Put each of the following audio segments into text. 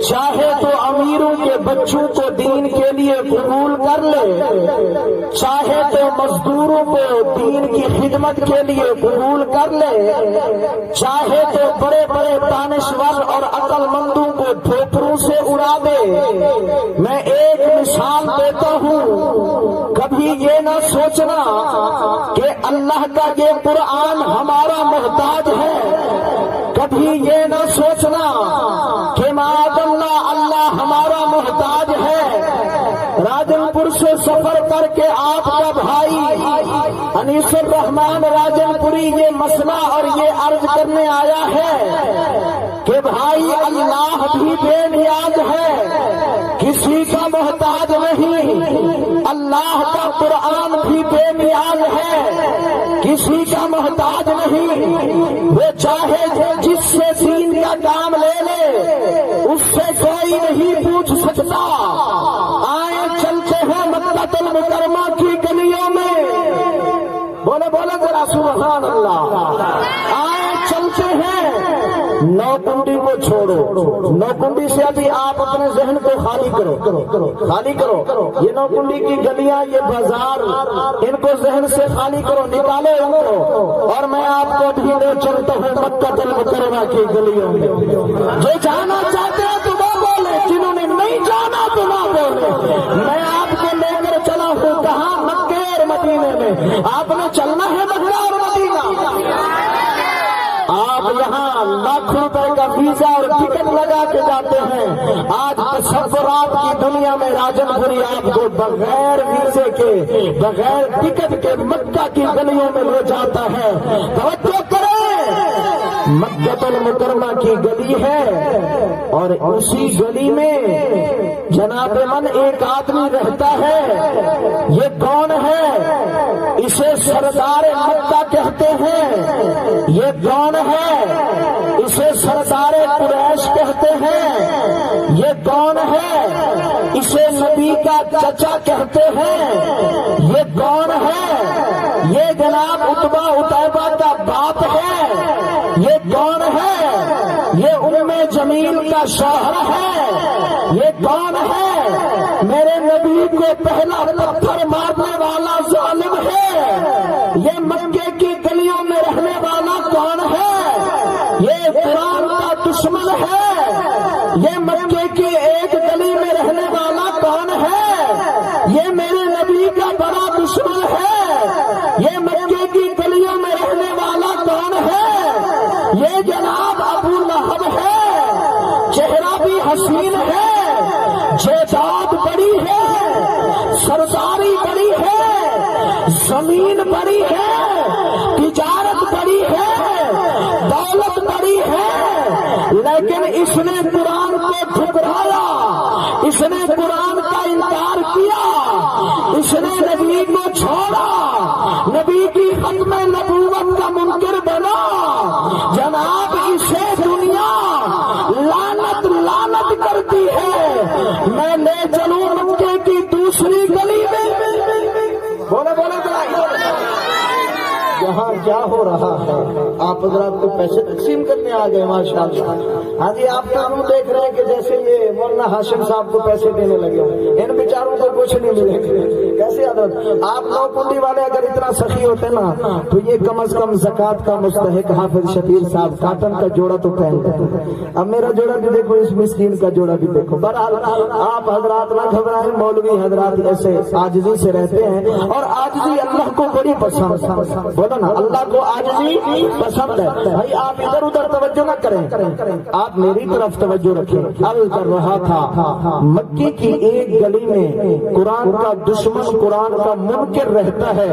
چاہے تو امیروں کے بچوں کو دین کے لیے قبول کر لے، چاہے تو مزدوروں کو دین کی خدمت کے لیے قبول کر لے، چاہے تو بڑے بڑے دانشور اور عقل مندوں کو ٹھوکروں سے اڑا دے۔ میں ایک مثال دیتا ہوں، کبھی یہ نہ سوچنا کہ اللہ کا یہ قرآن ہمارا محتاج ہے، کبھی یہ نہ سوچنا کہ معاذ اللہ ہمارا محتاج ہے۔ راجن پور سے سفر کر کے آپ کا بھائی انیس الرحمان راجن پوری یہ مسئلہ اور یہ عرض کرنے آیا ہے کہ بھائی اللہ بھی بے نیاز ہے، کسی کا محتاج نہیں، اللہ کا قرآن بھی بے نیاز ہے، کسی کا محتاج نہیں۔ وہ چاہے جس سے دین کا کام لے لے، اس سے کوئی نہیں پوچھ سکتا۔ آئے چلتے ہیں مکہ المکرمہ کی گلیوں میں، بولے بولے ذرا سبحان اللہ۔ آئے چلتے ہیں، نوکنڈی کو چھوڑو، نوکنڈی سے ابھی آپ اپنے ذہن کو خالی کرو، یہ نوکنڈی کی گلیاں، یہ بازار، ان کو ذہن سے خالی کرو، نکالو ان کو، اور میں آپ کو بھی لے چلتا ہوں مکہ المکرمہ کی گلیوں میں۔ جو جانا چاہتے ہیں تو وہ بولے، جنہوں نے نہیں جانا تو نہ بولے۔ میں آپ کو لے کر چلا ہوں کہاں؟ مکہ اور مدینے میں۔ آپ نے چلنا ہے مکہ اور مدینہ، آپ یہاں لاکھوں روپے کا ویزا اور ٹکٹ لگا کے جاتے ہیں۔ آج تصورات کی دنیا میں راجن پوری آپ کو بغیر ویزے کے، بغیر ٹکٹ کے مکہ کی گلیوں میں لے جاتا ہے۔ توجہ کریں، مکہ المکرمہ کی گلی ہے، اور اسی گلی میں جناب من ایک آدمی رہتا ہے۔ یہ کون ہے؟ اسے سردار مکہ کہتے ہیں۔ یہ کون ہے؟ اسے سردار قریش کہتے ہیں۔ یہ کون ہے؟ اسے نبی کا چچا کہتے ہیں۔ یہ کون ہے؟ یہ جناب عتبہ عتیبہ کا باپ ہے۔ یہ کون ہے؟ یہ ام جمیل کا شوہر ہے۔ یہ کون ہے؟ میرے نبی کو پہلا پتھر مارنے والا ظالم ہے۔ یہ مکے کی گلیوں میں رہنے والا کون ہے؟ یہ قرآن کا دشمن ہے۔ یہ مکے کی ایک گلی میں رہنے والا کون ہے؟ یہ میرے نبی کا بڑا دشمن ہے۔ یہ مکے کی گلیوں میں رہنے والا کون ہے؟ یہ جناب ابو لہب ہے۔ چہرہ بھی حسین ہے، جائیداد بڑی ہے، سرداری بڑی ہے، زمین بڑی ہے، تجارت بڑی ہے، دولت بڑی ہے، لیکن اس نے قرآن کو ٹھکرایا، اس نے قرآن کا انکار کیا، اس نے نبی کو چھوڑا، نبی کی ختم نبوت کا منکر بنا۔ جناب اسے دنیا لعنت کرتی ہے۔ میں لے چلوں مکے کی دوسری گلی میں، بولے یہاں کیا ہو رہا ہے؟ آپ حضرات کو پیسے تقسیم کرنے آ گئے ماشاء اللہ۔ ہاں جی، آپ کام دیکھ رہے ہیں کہ جیسے یہ مولانا ہاشم صاحب کو پیسے دینے لگے، ان بیچاروں کو کچھ نہیں ملے گا۔ کیسے حضرت آپ نوکنڈی والے اگر اتنا سخی ہوتے نا تو یہ کم از کم زکوٰۃ کا مستحق حافظ شبیر صاحب کاٹن کا جوڑا تو پہن دیتے۔ اب میرا جوڑا بھی دیکھو، اس مسکین کا جوڑا بھی دیکھو۔ بہرحال آپ حضرات نہ گھبرائیں، مولوی حضرات ایسے عاجزی سے رہتے ہیں، اور عاجزی اللہ کو بڑی پسند ہے۔ بولو نا، اللہ کو عاجزی پسند ہے۔ بھائی آپ ادھر ادھر توجہ نہ کریں، آپ میری طرف توجہ رکھیں۔ عرض کر رہا تھا، مکے کی ایک گلی میں قرآن کا دشمن، قرآن کا منکر رہتا ہے،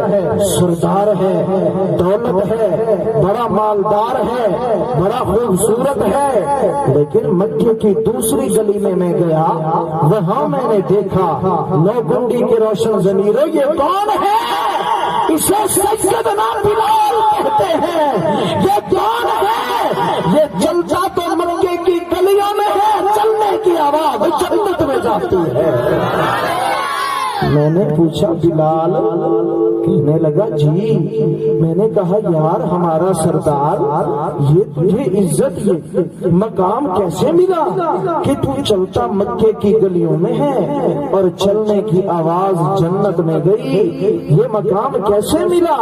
سردار ہے، دولت ہے، بڑا مالدار ہے، بڑا خوبصورت ہے، لیکن مکے کی دوسری گلی میں گیا، وہاں میں نے دیکھا نوکنڈی کے روشن ضمیروں، یہ کون ہے؟ اسے سیدنا بلال کہتے ہیں۔ یہ کون ہے؟ یہ چلتا تو مکے کی گلیوں میں ہے، چلنے کی آواز جنت میں جاتی ہے۔ میں نے پوچھا بلال، کہنے لگا جی، میں نے کہا یار ہمارا سردار، یہ تجھے عزت یہ مقام کیسے ملا کہ تو چلتا مکے کی گلیوں میں ہے اور چلنے کی آواز جنت میں گئی، یہ مقام کیسے ملا؟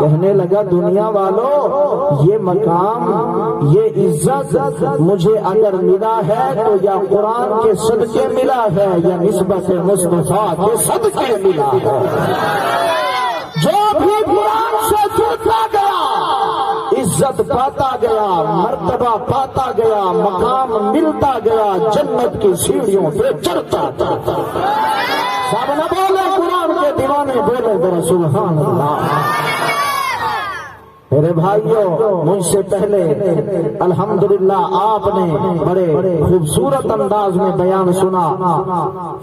کہنے لگا دنیا والوں، یہ مقام، یہ عزت مجھے اگر ملا ہے تو یا قرآن کے صدقے ملا ہے یا نسبت مصطفیٰ کے صدقے ملا ہے۔ جو بھی قرآن سے جڑتا گیا عزت پاتا گیا، مرتبہ پاتا گیا، مقام ملتا گیا، جنت کی سیڑھیوں پہ چڑھتا جاتا۔ سب نہ بولے قرآن کے دیوانے، بولے ذرا سبحان اللہ۔ میرے بھائیوں، مجھ سے پہلے الحمدللہ آپ نے بڑے خوبصورت انداز میں بیان سنا۔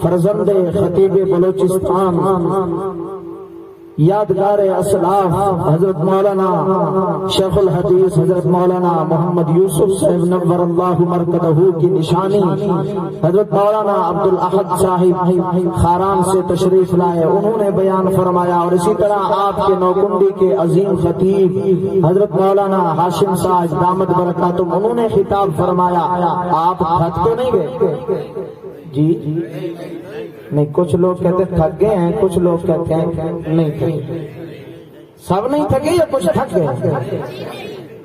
فرزند خطیب بلوچستان، یادگار اسلاف حضرت مولانا شیخ الحدیث حضرت مولانا محمد یوسف صاحب نور اللہ مرکزہ کی نشانی حضرت مولانا عبدالاحد صاحب خاران سے تشریف لائے، انہوں نے بیان فرمایا، اور اسی طرح آپ کے نوکنڈی کے عظیم خطیب حضرت مولانا ہاشم صاحب دامت برکاتہم، انہوں نے خطاب فرمایا۔ آپ تھک تو نہیں گئے؟ جی نہیں، کچھ لوگ کہتے تھک گئے ہیں، کچھ لوگ کہتے ہیں نہیں تھکے۔ سب نہیں تھکے یا کچھ تھک گئے؟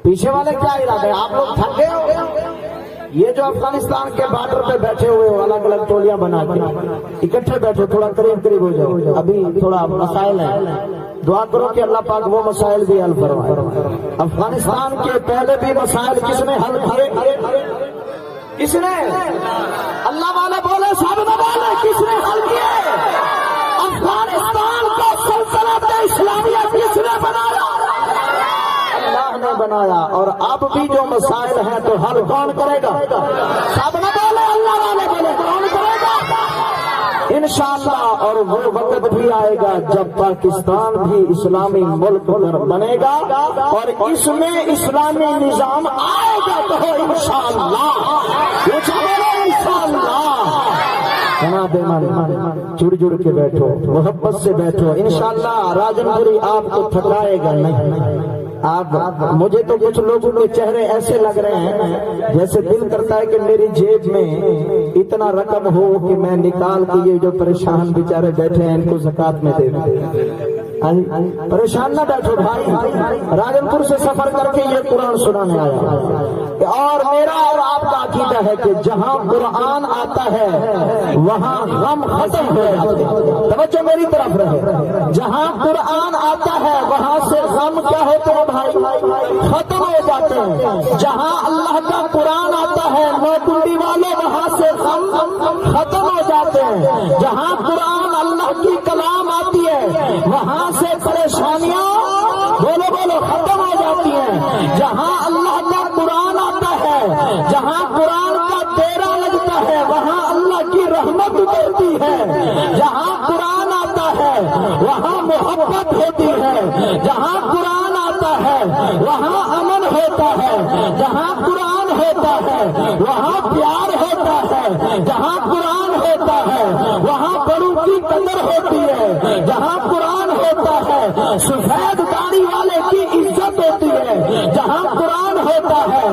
پیچھے والے کیا ارادہ ہے؟ آپ لوگ تھک گئے ہو؟ یہ جو افغانستان کے بارڈر پہ بیٹھے ہوئے ہو الگ الگ ٹولیاں بنا کے اکٹھے بیٹھے، تھوڑا قریب قریب ہو جاؤ، ابھی تھوڑا مسائل ہیں، دعا کرو کہ اللہ پاک وہ مسائل بھی حل فرمائے۔ افغانستان کے پہلے بھی مسائل کس نے حل کیے؟ کس نے؟ اللہ والے بولے، سب نہ بولے، کس نے حل کیے؟ افغانستان کو سلطنت اسلامیہ کس نے بنایا؟ اللہ نے بنایا۔ اور اب بھی جو مسائل ہیں تو حل کون کرے گا؟ سب نہ بولے، اللہ والے بولے، کون کرے گا؟ انشاءاللہ۔ اور وہ وقت بھی آئے گا جب پاکستان بھی اسلامی ملک بنے گا اور اس میں اسلامی نظام آئے گا تو انشاءاللہ، انشاءاللہ۔ جڑ جڑ کے بیٹھو، محبت سے بیٹھو، انشاءاللہ راجن پوری آپ کو تھکائے گا نہیں۔ آپ مجھے تو کچھ لوگوں کے چہرے ایسے لگ رہے ہیں جیسے دل کرتا ہے کہ میری جیب میں اتنا رقم ہو کہ میں نکال کے یہ جو پریشان بیچارے بیٹھے ہیں ان کو زکات میں دے دوں۔ پریشان نہ بیٹھو بھائی، راجن پور سے سفر کر کے یہ قرآن سنانے آیا، اور میرا اور آپ کا عقیدہ ہے کہ جہاں قرآن آتا ہے وہاں غم ختم ہو جاتے ہیں۔ توجہ میری طرف رہے، جہاں قرآن آتا ہے وہاں سے غم کیا ہوتے ہیں بھائی؟ ختم ہو جاتے ہیں۔ جہاں اللہ کا قرآن آتا ہے نوکنڈی والے، وہاں سے غم ختم ہو جاتے ہیں۔ جہاں قرآن اللہ کی کلام آتی ہے وہاں سے پریشانیاں بولو بولو ختم ہو جاتی ہیں۔ جہاں اللہ کا قرآن آتا ہے، جہاں قرآن کا تیرا لگتا ہے وہاں اللہ کی رحمت اترتی ہے۔ جہاں قرآن آتا ہے وہاں محبت ہوتی ہے۔ جہاں قرآن آتا ہے وہاں امن ہوتا ہے۔ جہاں قرآن ہوتا ہے وہاں پیار ہوتا ہے۔ جہاں قرآن ہوتا ہے وہاں بڑوں کی قدر ہوتی ہے۔ جہاں قرآن ہوتا ہے سفید داڑھی والے کی عزت ہوتی ہے۔ جہاں قرآن ہوتا ہے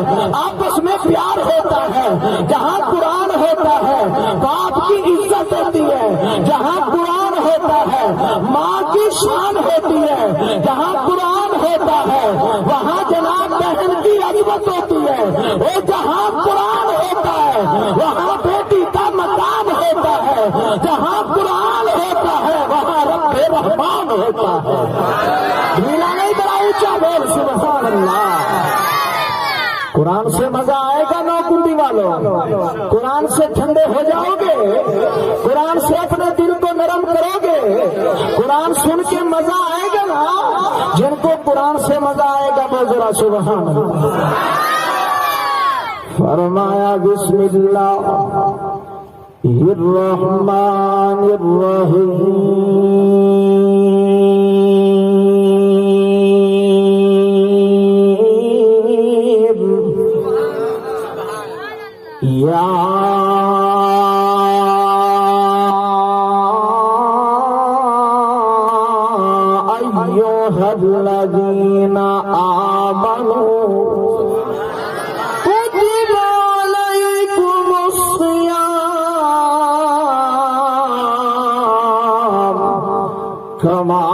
آپس میں پیار ہوتا ہے۔ جہاں قرآن ہوتا ہے باپ کی عزت ہوتی ہے۔ جہاں قرآن ہوتا ہے ماں کی شان ہوتی ہے۔ جہاں قرآن ہوتا ہے وہاں جناب بہن کی عزت ہوتی ہے۔ وہ جہاں قرآن ہوتا ہے وہاں بیٹی کا مقام ہوتا ہے۔ جہاں قرآن ہوتا ہے وہاں رب رحمان ہوتا ہے۔ میرا نہیں بڑا اونچا بول سبحان اللہ۔ قرآن سے مزہ آئے گا نوکنڈی والوں، قرآن سے ٹھنڈے ہو جاؤ گے، قرآن سے اپنے دل کو نرم کرو گے، قرآن سن کے مزہ آئے گا نا۔ جن کو قرآن سے مزہ آئے گا وہ ذرا سبحان اللہ۔ فرمایا بسم اللہ الرحمن الرحیم، یا كما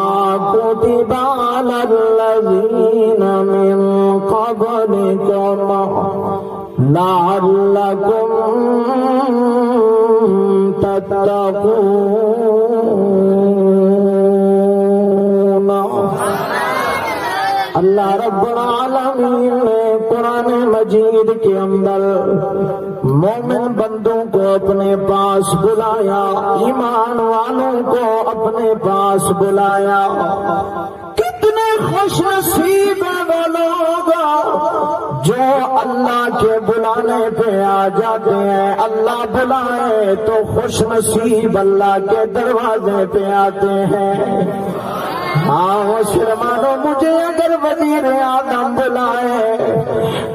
كتب على الذين من قبلكم لعلكم تتقون۔ اللہ رب العالمین نے قرآن مجید کے اندر مومن بندوں کو اپنے پاس بلایا، ایمان والوں کو اپنے پاس بلایا۔ کتنے خوش نصیب ہیں وہ لوگ جو اللہ کے بلانے پہ آ جاتے ہیں۔ اللہ بلائے تو خوش نصیب اللہ کے دروازے پہ آتے ہیں۔ ہاں مسلمانوں، مجھے اگر وزیر اعظم بلائے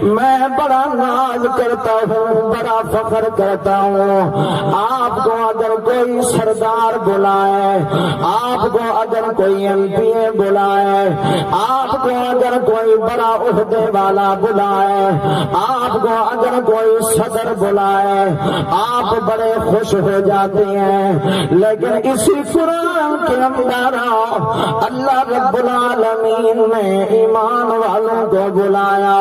میں بڑا ناز کرتا ہوں، بڑا فخر کرتا ہوں۔ آپ کو اگر کوئی سردار بلائے، آپ کو اگر کوئی MP بلائے، آپ کو اگر کوئی بڑا عہدے والا بلائے، آپ کو اگر کوئی صدر بلائے، آپ بڑے خوش ہو جاتے ہیں۔ لیکن اسی قرآن کے اندر اللہ رب العالمین نے ایمان والوں کو بلایا،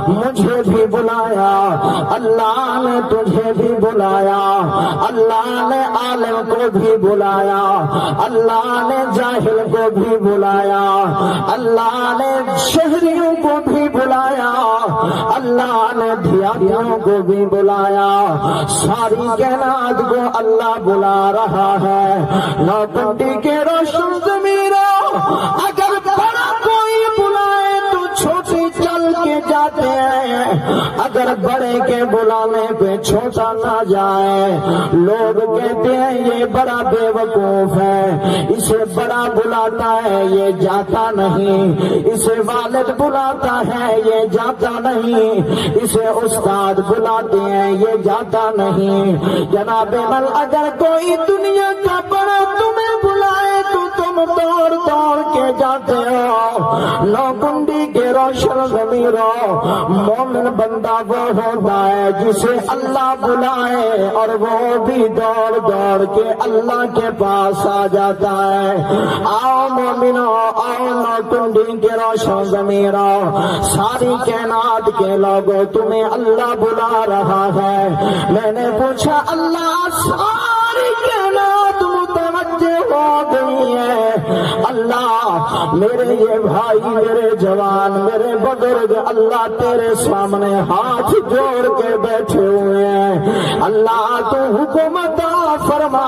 مجھے بھی بلایا، اللہ نے تجھے بھی بلایا، اللہ نے عالم کو بھی بلایا، اللہ نے جاہل کو بھی بلایا، اللہ نے شہریوں کو بھی بلایا، اللہ نے دیہاتیوں کو بھی بلایا۔ ساری کائنات کو اللہ بلا رہا ہے۔ نوپنڈی کے روشن ضمیروں، اگر بڑا کوئی بلائے تو چھوٹے چل کے جاتے ہیں، اگر بڑے کے بلانے پہ چھوٹا نہ جائے۔ لوگ کہتے ہیں یہ بڑا بے وقوف ہے، اسے بڑا بلاتا ہے یہ جاتا نہیں، اسے والد بلاتا ہے یہ جاتا نہیں، اسے استاد بلاتے ہیں یہ جاتا نہیں۔ جناب مل، اگر کوئی دنیا کا بڑا تمہیں بلائے تو تم دوڑ دوڑ کے جاتے ہو۔ نوکنڈی کے روشن ضمیروں، مومن بندہ وہ ہوتا ہے جسے اللہ بلائے اور وہ بھی دوڑ دوڑ کے اللہ کے پاس آ جاتا ہے۔ آؤ مومنوں، آؤ نوکنڈی کے روشن ضمیروں، ساری کائنات کے لوگوں، تمہیں اللہ بلا رہا ہے۔ میں نے پوچھا اللہ، ساری کائنات متوجہ ہو گئی ہے، اللہ میرے یہ بھائی، میرے جوان، میرے بزرگ اللہ تیرے سامنے ہاتھ جوڑ کے بیٹھے ہوئے ہیں۔ اللہ تو حکومت فرما،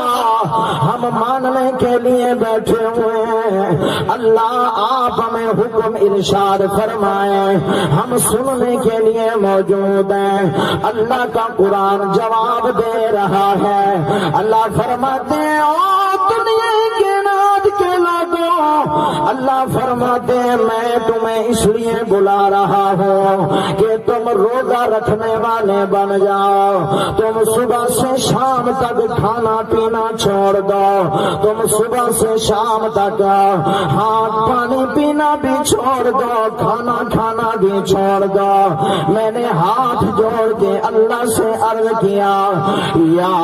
ہم ماننے کے لیے بیٹھے ہوئے ہیں۔ اللہ آپ ہمیں حکم ارشاد فرمائیں، ہم سننے کے لیے موجود ہیں۔ اللہ کا قرآن جواب دے رہا ہے۔ اللہ فرماتے ہیں او دنیا کے ناد کے لوگوں، اللہ فرماتے ہیں میں تمہیں اس لیے بلا رہا ہوں کہ تم روزہ رکھنے والے بن جاؤ۔ تم صبح سے شام تک کھانا پینا چھوڑ دو، تم صبح سے شام تک پانی پینا بھی چھوڑ دو، کھانا کھانا بھی چھوڑ دو۔ میں نے ہاتھ جوڑ کے اللہ سے عرض کیا، یا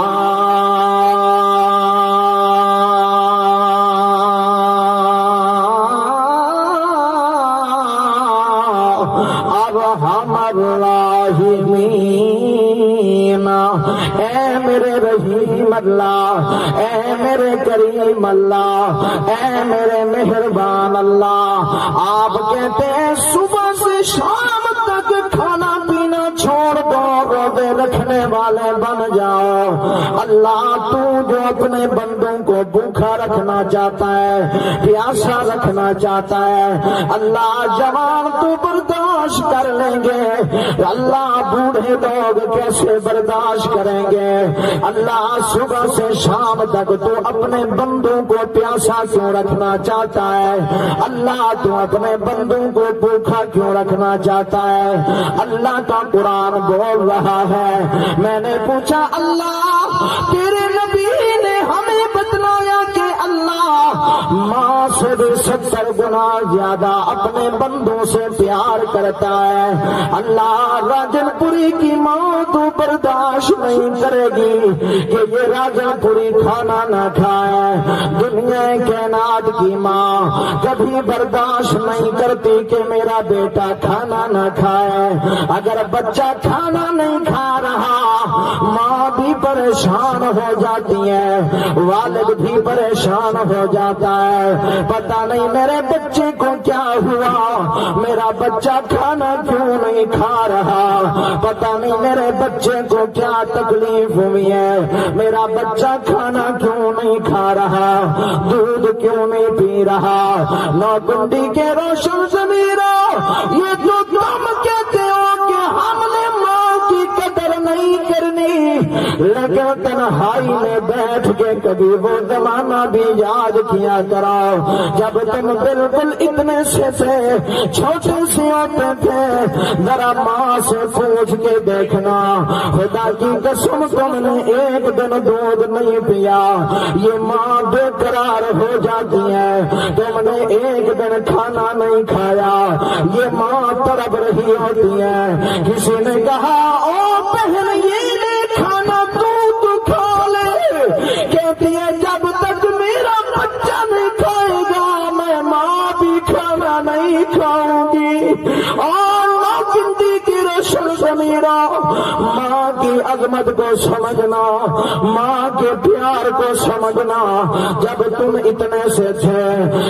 اے میرے رحیم اللہ، اے میرے کریم اللہ، اے میرے مہربان اللہ، آپ کہتے ہیں صبح سے شام تک کھانا پینا چھوڑ دو، روزے رکھنے والے بن جاؤ۔ اللہ تو جو اپنے بندوں کو بھوکا رکھنا چاہتا ہے، پیاسا رکھنا چاہتا ہے، اللہ جوان تو برداشت کر لیں گے، اللہ بوڑھے لوگ کیسے برداشت کریں گے؟ اللہ صبح سے شام تک تو اپنے بندوں کو پیاسا کیوں رکھنا چاہتا ہے؟ اللہ تو اپنے بندوں کو بھوکا کیوں رکھنا چاہتا ہے؟ اللہ کا قرآن بول رہا ہے۔ میں نے پوچھا اللہ، تیرے نبی نے ہمیں بتلایا کہ اللہ ماں سے بھی 70 گنا زیادہ اپنے بندوں سے پیار کرتا ہے۔ اللہ راجن پوری کی ماں تو برداشت نہیں کرے گی کہ یہ راجن پوری کھانا نہ کھائے۔ دنیا کائنات کی ماں کبھی برداشت نہیں کرتی کہ میرا بیٹا کھانا نہ کھائے۔ اگر بچہ کھانا نہیں کھا رہا ماں بھی پریشان ہو جاتی ہے، والد بھی پریشان ہو جاتا ہے۔ پتہ نہیں میرے بچے کو کیا ہوا، میرا بچہ کھانا کیوں نہیں کھا رہا، پتہ نہیں میرے بچے کو کیا تکلیف ہوئی ہے، میرا بچہ کھانا کیوں نہیں کھا رہا، دودھ کیوں نہیں پی رہا۔ نوکنڈی کے روشن ضمیروں، یہ جو تم کہتے ہو کہ ہم نے ماں کی قدر نہیں کرنی، لیکن تنہائی میں بیٹھ کے کبھی وہ زمانہ بھی یاد کیا کرو جب تم بالکل اتنے سے تھے، چھوٹے سے ہوتے تھے۔ ذرا ماں سے پوچھ کے دیکھنا، خدا کی قسم تم نے ایک دن دودھ نہیں پیا، یہ ماں بے قرار ہو جاتی ہے۔ تم نے ایک دن کھانا نہیں کھایا، یہ ماں تڑپ رہی ہوتی ہے۔ کسی نے کہا او بہن یہ لے کھانا تو کھا لے، کہتی ہے جب تک میرا بچہ نہیں کھائے گا میں ماں بھی کھانا نہیں کھاؤں گی۔ اور نوکنڈی کی روشن ضمیروں، ماں کی عظمت کو سمجھنا، ماں کے پیار کو سمجھنا۔ جب تم اتنے سے تھے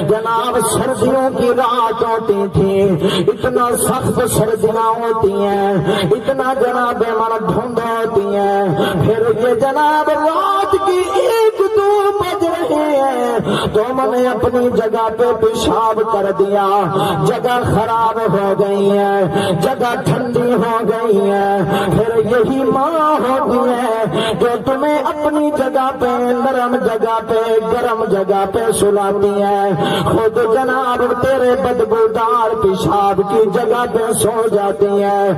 جناب، سردیوں کی رات ہوتی تھی، اتنا سخت سردیاں ہوتی ہیں، اتنا جناب من دھند ہوتی ہیں، پھر یہ جناب رات کی 1-2 بج رہے ہیں، تم نے اپنی جگہ پہ پیشاب کر دیا، جگہ خراب ہو گئی ہے، جگہ ٹھنڈی ہو گئی ہے۔ پھر یہی ماں ہوتی ہے جو تمہیں اپنی جگہ پہ نرم جگہ پہ گرم جگہ پہ سلاتی ہے، خود جناب تیرے بدبودار پیشاب کی جگہ پہ سو جاتی ہے۔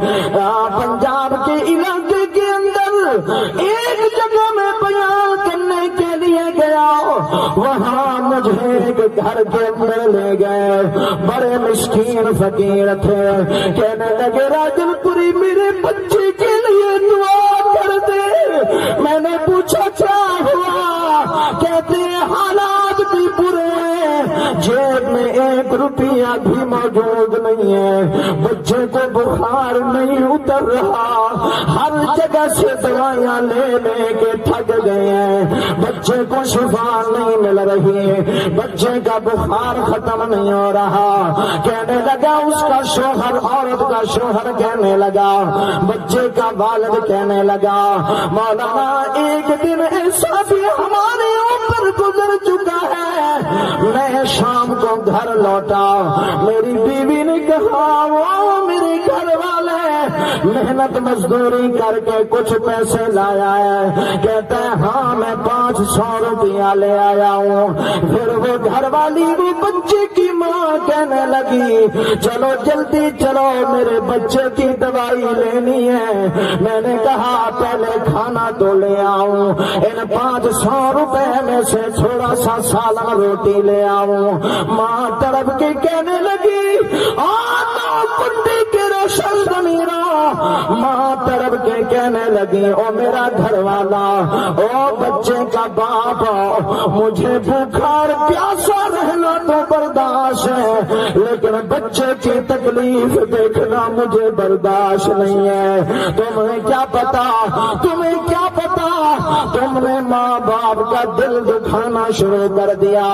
پنجاب کے علاقے کے اندر ایک جگہ میں بیان کرنے کے لیے گیا، وہاں مجھے ایک گھر کے اندر لے گئے، بڑے مسکین فقیر تھے، کہنے لگے راجن پوری میرے بچے کے لیے دعا کر دے۔ میں نے پوچھا کیا ہوا، کہتے حالات بھی برے ہیں، جیب میں 1 روپیہ بھی موجود نہیں ہے، بچے کو بخار نہیں اتر رہا، ہر جگہ سے دوائیاں لے لے کے تھک گئے ہیں، بچے کو شفا نہیں مل رہی، بچے کا بخار ختم نہیں ہو رہا۔ کہنے لگا اس کا شوہر، عورت کا شوہر کہنے لگا، بچے کا والد کہنے لگا مولانا ایک دن ایسا بھی ہمارے اوپر گزر چکا ہے، میں شام کو گھر لوٹا، میری بیوی نے کہا وہ میرے گھر والے محنت مزدوری کر کے کچھ پیسے لایا ہے، کہتا ہے ہاں میں 500 روپیہ لے آیا ہوں۔ پھر وہ گھر والی وہ بچے کی ماں کہنے لگی چلو جلدی چلو میرے بچے کی دوائی لینی ہے۔ میں نے کہا پہلے کھانا تو لے آؤں، ان 500 روپے میں سے تھوڑا سا سالن روٹی لے آؤں۔ ماں تڑپ کے کہنے لگی نوکنڈی کے روشن ضمیروں، ماں تڑپ کے کہنے لگی او میرا گھر والا، او بچے کا باپ، مجھے بھوکا اور پیاسا رہنا تو برداشت ہے، لیکن بچے کی تکلیف دیکھنا مجھے برداشت نہیں ہے۔ تمہیں کیا پتا، تمہیں کیا پتا، تم نے ماں باپ کا دل دکھانا شروع کر دیا۔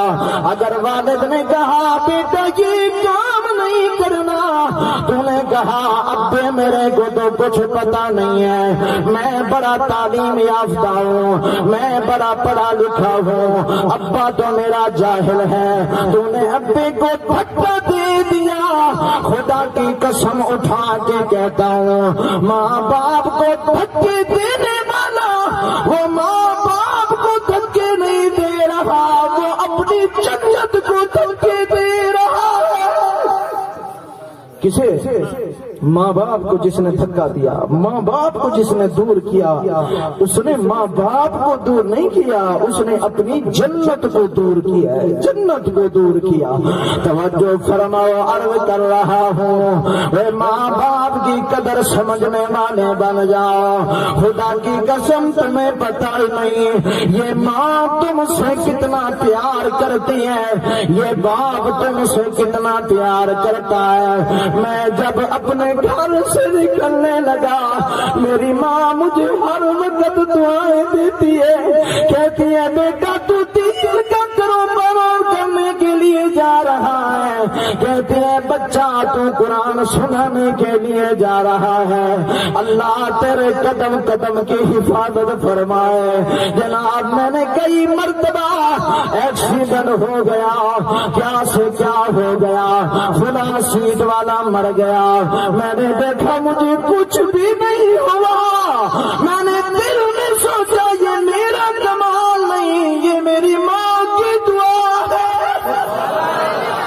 اگر والد نے کہا بیٹا یہ کام نہیں کرنا، تو نے کہا ابے میرے کو تو کچھ پتا نہیں ہے، میں بڑا تعلیم یافتہ ہوں، میں بڑا پڑھا لکھا ہوں، ابا تو میرا جاہل ہے، تو نے ابے کو دھکا دے دیا۔ خدا کی قسم اٹھا کے کہتا ہوں ماں باپ کو دھکے دینے والا وہ ماں باپ کو دھکے نہیں دے رہا، وہ اپنی جنت کو دھکے دے رہا ہے۔ کسے؟ ماں باپ کو جس نے دھکا دیا، ماں باپ کو جس نے دور کیا، اس نے ماں باپ کو دور نہیں کیا، اس نے اپنی جنت کو دور کیا ہے، جنت کو دور کیا۔ توجہ فرماؤ، عرض کر رہا ہوں اے ماں باپ کی قدر سمجھنے والے بن جاؤ۔ خدا کی قسم تمہیں پتہ ہی نہیں یہ ماں تم سے کتنا پیار کرتی ہے، یہ باپ تم سے کتنا پیار کرتا ہے۔ میں جب اپنے گھر سے نکلنے لگا، میری ماں مجھے ہر وقت دعائیں دیتی ہے، کہتی ہے بیٹا تو دین کا کاروبار کرنے کے لیے جا رہا ہے، کہتی ہے بچہ تو قرآن سنانے کے لیے جا رہا ہے، اللہ تیرے قدم قدم کی حفاظت فرمائے۔ جناب میں نے کئی مرتبہ ایکسیڈنٹ ہو گیا، کیا سے کیا ہو گیا، خدا سیٹ والا مر گیا، میں نے دیکھا مجھے کچھ بھی نہیں ہوا، میں نے دل میں سوچا یہ میرا کمال نہیں، یہ میری ماں کی دعا ہے۔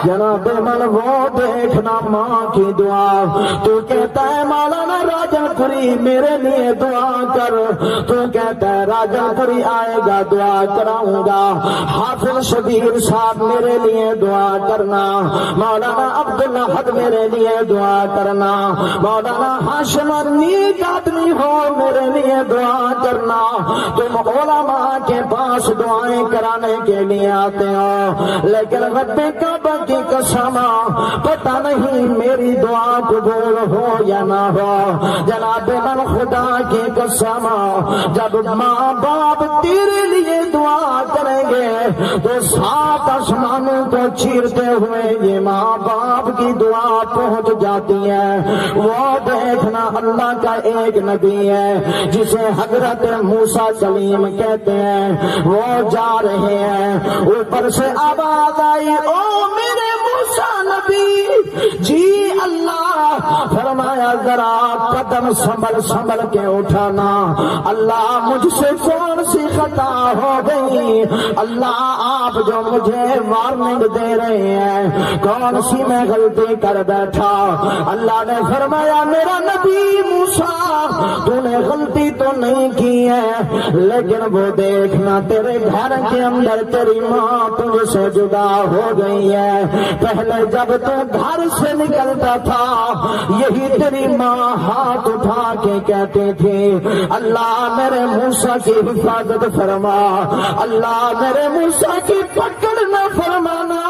جناب من وہ دیکھنا ماں کی دعا، تو کہتا ہے مولانا راجن پوری میرے لیے دعا کر، تو کہتا ہے راجن پوری آئے گا دعا کراؤں گا، حافظ شبیر صاحب میرے لیے دعا کرنا، مولانا عبداللہ میرے لیے دعا کرنا، مولانا ہاشم نیک آدمی ہو میرے لیے دعا کرنا۔ تم علماء کے پاس دعائیں کرانے کے لیے آتے ہو، لیکن رب کعبہ کی قسم پتہ نہیں میری دعا قبول ہو یا نہ ہو۔ جناب من خدا کی قسم جب ماں باپ تیرے لیے دعا کریں گے تو سات آسمانوں کو چیرتے ہوئے یہ ماں باپ کی دعا پہنچ جاتی ہے۔ وہ دیکھنا اللہ کا ایک نبی ہے جسے حضرت موسیٰ کلیم کہتے ہیں، وہ جا رہے ہیں، اوپر سے آواز آئی او میرے موسیٰ نبی جی اللہ، فرمایا ذرا قدم سنبھل سنبھل کے اٹھانا، اللہ مجھ سے کون سی خطا ہو گئی، اللہ آپ جو مجھے وارننگ دے رہے ہیں کون سی میں غلطی کر بیٹھا۔ اللہ نے فرمایا میرا نبی موسیٰ تو نے غلطی تو نہیں کی ہے، لیکن وہ دیکھنا تیرے گھر کے اندر تیری ماں تجھ سے جدا ہو گئی ہے، پہلے جب تو گھر سے نکلتا تھا یہی تیری ماں ہاتھ اٹھا کے کہتی تھی اللہ میرے موسیٰ کی حفاظت فرما، اللہ میرے موسیٰ کی پکڑ نہ فرمانا۔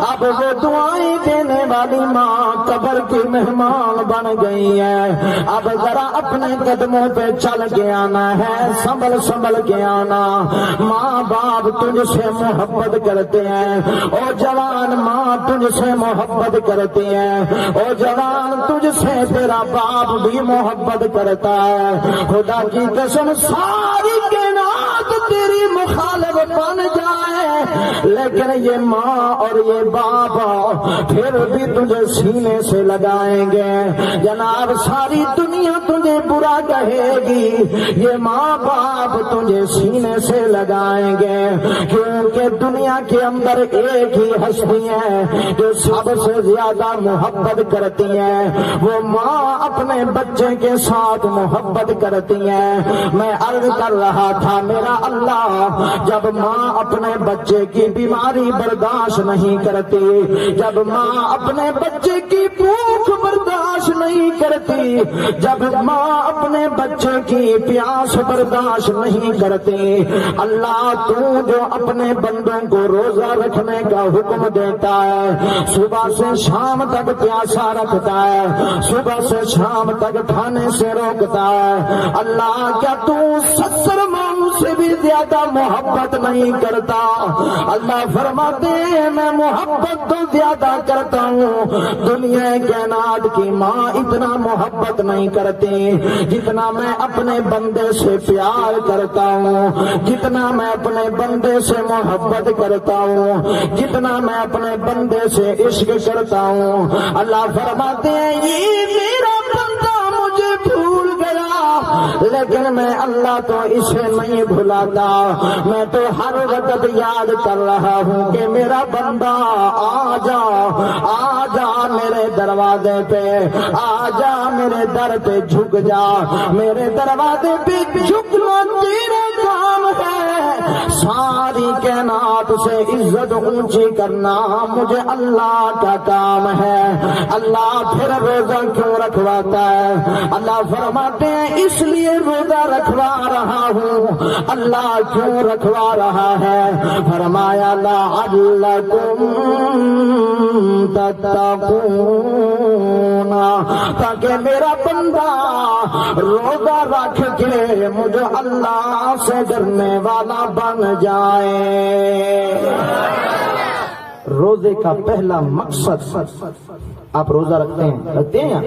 اب وہ دعائیں دینے والی ماں قبر کی مہمان بن گئی ہے، اب ذرا اپنے قدموں پہ چل کے آنا ہے، سنبھل سنبھل کے آنا۔ ماں باپ تجھ سے محبت کرتے ہیں، او جوان ماں تجھ سے محبت کرتی ہے، او جوان تجھ سے تیرا باپ بھی محبت کرتا ہے۔ خدا کی قسم ساری کائنات تیری مخالف بن جائے لیکن یہ ماں اور یہ باپ پھر بھی تجھے سینے سے لگائیں گے۔ جناب ساری دنیا تجھے برا کہے گی، یہ ماں باپ تجھے سینے سے لگائیں گے، کیونکہ دنیا کے اندر ایک ہی ہستی ہے جو سب سے زیادہ محبت کرتی ہے، وہ ماں اپنے بچے کے ساتھ محبت کرتی ہے۔ میں عرض کر رہا تھا میرا اللہ جب ماں اپنے بچے کی بیماری برداشت نہیں کرتی، جب ماں اپنے بچے کی بھوک برداشت نہیں کرتی، جب ماں اپنے بچے کی پیاس برداشت نہیں کرتی، اللہ تو جو اپنے بندوں کو روزہ رکھنے کا حکم دیتا ہے، صبح سے شام تک پیاسا رکھتا ہے، صبح سے شام تک کھانے سے روکتا ہے، اللہ کیا تو 70 ماؤں سے بھی زیادہ محبت نہیں کرتا؟ اللہ فرماتے ہیں میں محبت تو زیادہ کرتا ہوں، دنیا کائنات کی ماں اتنا محبت نہیں کرتی جتنا میں اپنے بندے سے پیار کرتا ہوں، جتنا میں اپنے بندے سے محبت کرتا ہوں، جتنا میں اپنے بندے سے عشق کرتا ہوں۔ اللہ فرماتے ہیں یہ میرا بندہ مجھے بھول گیا، لیکن میں اللہ تو اسے نہیں بھلاتا، میں تو ہر وقت یاد کر رہا ہوں کہ میرا بندہ آ جا، آ جا میرے دروازے پہ، آ جا میرے در پہ جھک جا، میرے دروازے پہ جھکنا تیرا کام ہے، ساری کائنات سے عزت اونچی کرنا مجھے اللہ کا کام ہے۔ اللہ پھر روزہ کیوں رکھواتا ہے؟ اللہ فرماتے ہیں اس لیے روزہ رکھوا رہا ہوں۔ اللہ کیوں رکھوا رہا ہے؟ فرمایا لعلکم تتقون، تاکہ میرا بندہ روزہ رکھ کے مجھے اللہ سے ڈرنے والا بن جائے۔ روزے کا پہلا مقصد، آپ روزہ رکھتے ہیں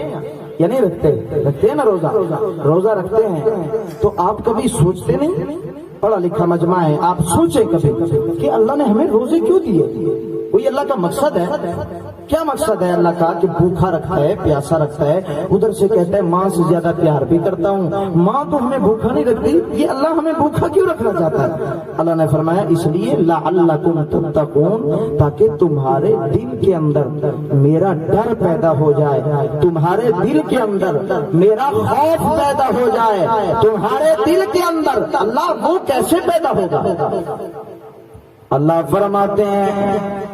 یا نہیں رکھتے ہیں نا؟ روزہ رکھتے ہیں تو آپ کبھی سوچتے نہیں؟ پڑھا لکھا مجمع ہے، آپ سوچیں کبھی کہ اللہ نے ہمیں روزے کیوں دیے؟ کوئی اللہ کا مقصد ہے؟ کیا مقصد ہے اللہ کا؟ کہ بھوکا رکھتا ہے، پیاسا رکھتا ہے، ادھر سے کہتا ہے ماں سے زیادہ پیار بھی کرتا ہوں، ماں تو ہمیں بھوکا نہیں رکھتی، یہ اللہ ہمیں بھوکا کیوں رکھنا چاہتا ہے؟ اللہ نے فرمایا اس لیے لعلکم تتقون، تاکہ تمہارے دل کے اندر میرا ڈر پیدا ہو جائے، تمہارے دل کے اندر میرا خوف پیدا ہو جائے۔ تمہارے دل کے اندر اللہ وہ کیسے پیدا ہوگا؟ اللہ فرماتے ہیں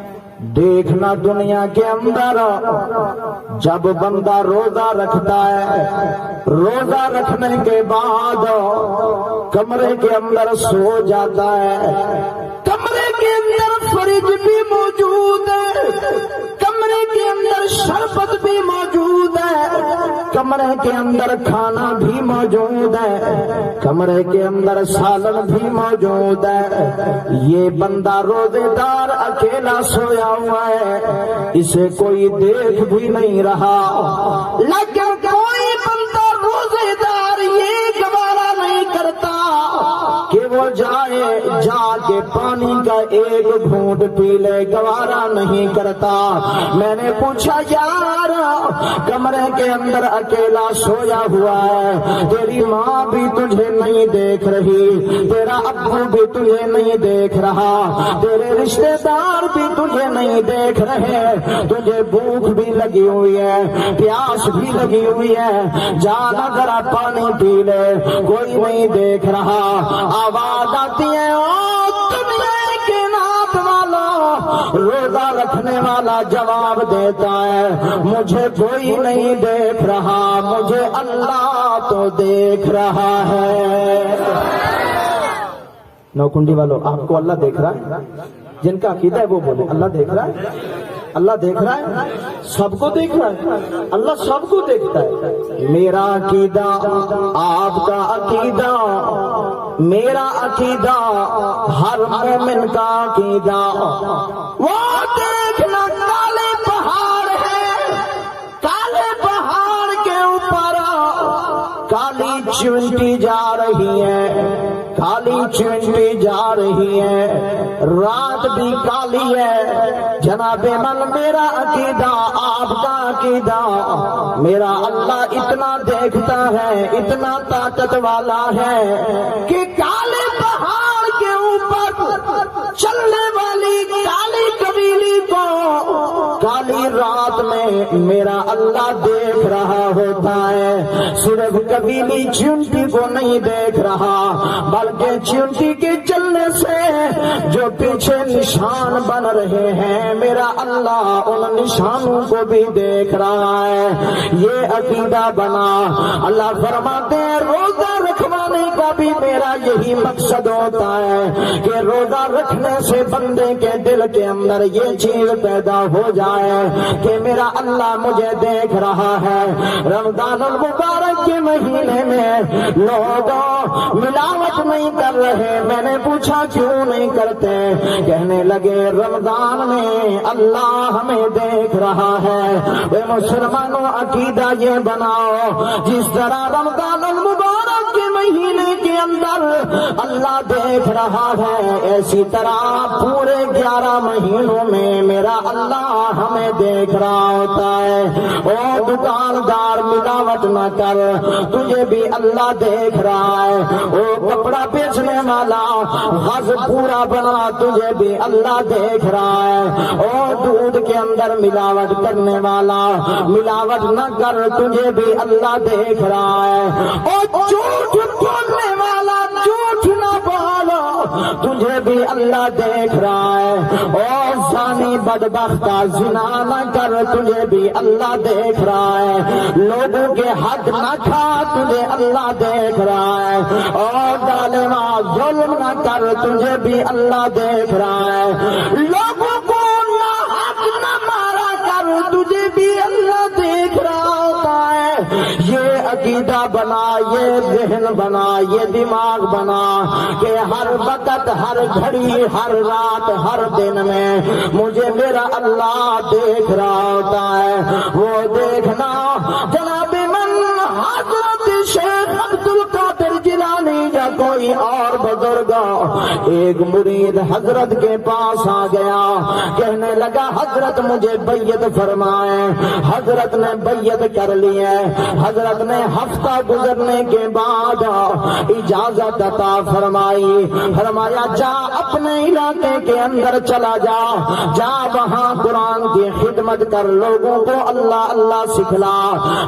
دیکھنا دنیا کے اندر جب بندہ روزہ رکھتا ہے، روزہ رکھنے کے بعد کمرے کے اندر سو جاتا ہے، کمرے کے اندر فریج بھی موجود ہے، کمرے کے اندر شربت بھی موجود ہے، کمرے کے اندر کھانا بھی موجود ہے، کمرے کے اندر سالن بھی موجود ہے، یہ بندہ روزے دار اکیلا سویا ہوا ہے، اسے کوئی دیکھ بھی نہیں رہا، لیکن کوئی بندہ روزے دار یہ گوارا نہیں کرتا کہ وہ جا کے پانی کا ایک گھونٹ پی لے، گوارا نہیں کرتا۔ میں نے پوچھا یار کمرے کے اندر اکیلا سویا ہوا ہے، تیری ماں بھی تجھے نہیں دیکھ رہی، تیرا ابو بھی تجھے نہیں دیکھ رہا، تیرے رشتے دار بھی تجھے نہیں دیکھ رہے، تجھے بھوک بھی لگی ہوئی ہے، پیاس بھی لگی ہوئی ہے، جانا ذرا پانی پی لے، کوئی نہیں دیکھ رہا۔ آواز آتی ہے او دنیا کے نات والا، روزہ رکھنے والا جواب دیتا ہے مجھے کوئی نہیں دیکھ رہا، مجھے اللہ تو دیکھ رہا ہے۔ نوکنڈی والوں آپ کو اللہ دیکھ رہا ہے؟ جن کا عقیدہ ہے وہ بولے اللہ دیکھ رہا ہے، اللہ دیکھ رہا ہے، سب کو دیکھ رہا ہے، اللہ سب کو دیکھتا ہے۔ میرا عقیدہ، آپ کا عقیدہ، میرا عقیدہ، ہر مومن کا عقیدہ، وہ دیکھنا کالے پہاڑ ہے، کالے پہاڑ کے اوپر کالی چونٹی جا رہی ہے، کالی چونٹی جا رہی ہے، رات بھی کالی ہے۔ جناب من میرا عقیدہ، آپ کا عقیدہ، میرا اللہ اتنا دیکھتا ہے، اتنا طاقت والا ہے کہ کالے پہاڑ کے اوپر چلنے والی کالی قبیلی کو کالی رات میں میرا اللہ دیکھ رہا ہوتا ہے۔ صرف قبیلی چونٹی کو نہیں دیکھ رہا، بلکہ چونٹی کے چلنے سے جو پیچھے نشان بن رہے ہیں میرا اللہ ان نشانوں کو بھی دیکھ رہا ہے۔ یہ عقیدہ بنا۔ اللہ فرماتے ہیں روزہ رکھوانے کا بھی میرا یہی مقصد ہوتا ہے کہ روزہ رکھنے سے بندے کے دل کے اندر یہ چیز پیدا ہو جائے کہ میرا اللہ مجھے دیکھ رہا ہے۔ رمضان المبارک کے مہینے میں لوگ ملاوٹ نہیں کر رہے، میں نے پوچھا کیوں نہیں کرتے؟ کہنے لگے رمضان میں اللہ ہمیں دیکھ رہا ہے۔ اے مسلمانوں عقیدہ یہ بناؤ جس طرح رمضان المبارک کے مہینے کے کے اندر اللہ دیکھ رہا ہے، اسی طرح پورے 11 مہینوں میں میرا اللہ ہمیں دیکھ رہا ہوتا ہے۔ او دکاندار ملاوٹ نہ کر، تجھے بھی اللہ دیکھ رہا ہے۔ او کپڑا بیچنے والا غز پورا بنا، تجھے بھی اللہ دیکھ رہا ہے۔ او دودھ کے اندر ملاوٹ کرنے والا ملاوٹ نہ کر، تجھے بھی اللہ دیکھ رہا ہے۔ او جھوٹ بولنے والا جھوٹ نہ بولو، تجھے بھی اللہ دیکھ رہا ہے۔ او زانی بدبختہ زنا نہ کر، تجھے بھی اللہ دیکھ رہا ہے۔ لوگوں کے حق نہ کھا، تجھے اللہ دیکھ رہا ہے۔ اور ظالمہ ظلم نہ کر، تجھے بھی اللہ دیکھ رہا ہے۔ لوگوں کو نہ حق نہ مارا کر، تجھے بھی اللہ دیکھ رہا ہوتا ہے۔ یہ عقیدہ بنا، یہ ذہن بنا، یہ دماغ بنا کہ ہر وقت، ہر گھڑی، ہر رات، ہر دن میں مجھے میرا اللہ دیکھ رہا ہوتا ہے۔ وہ دیکھنا جناب من حضرت شیخ عبد القادر جیلانی یا کوئی اور بزرگ ایک مرید حضرت کے پاس آ گیا، کہنے لگا حضرت مجھے بیعت فرمائے۔ حضرت نے بیعت کر لی ہے۔ حضرت نے ہفتہ گزرنے کے بعد اجازت عطا فرمائی، فرمایا جا اپنے علاقے کے اندر چلا جا، جا وہاں قرآن کی خدمت کر، لوگوں کو اللہ اللہ سکھلا۔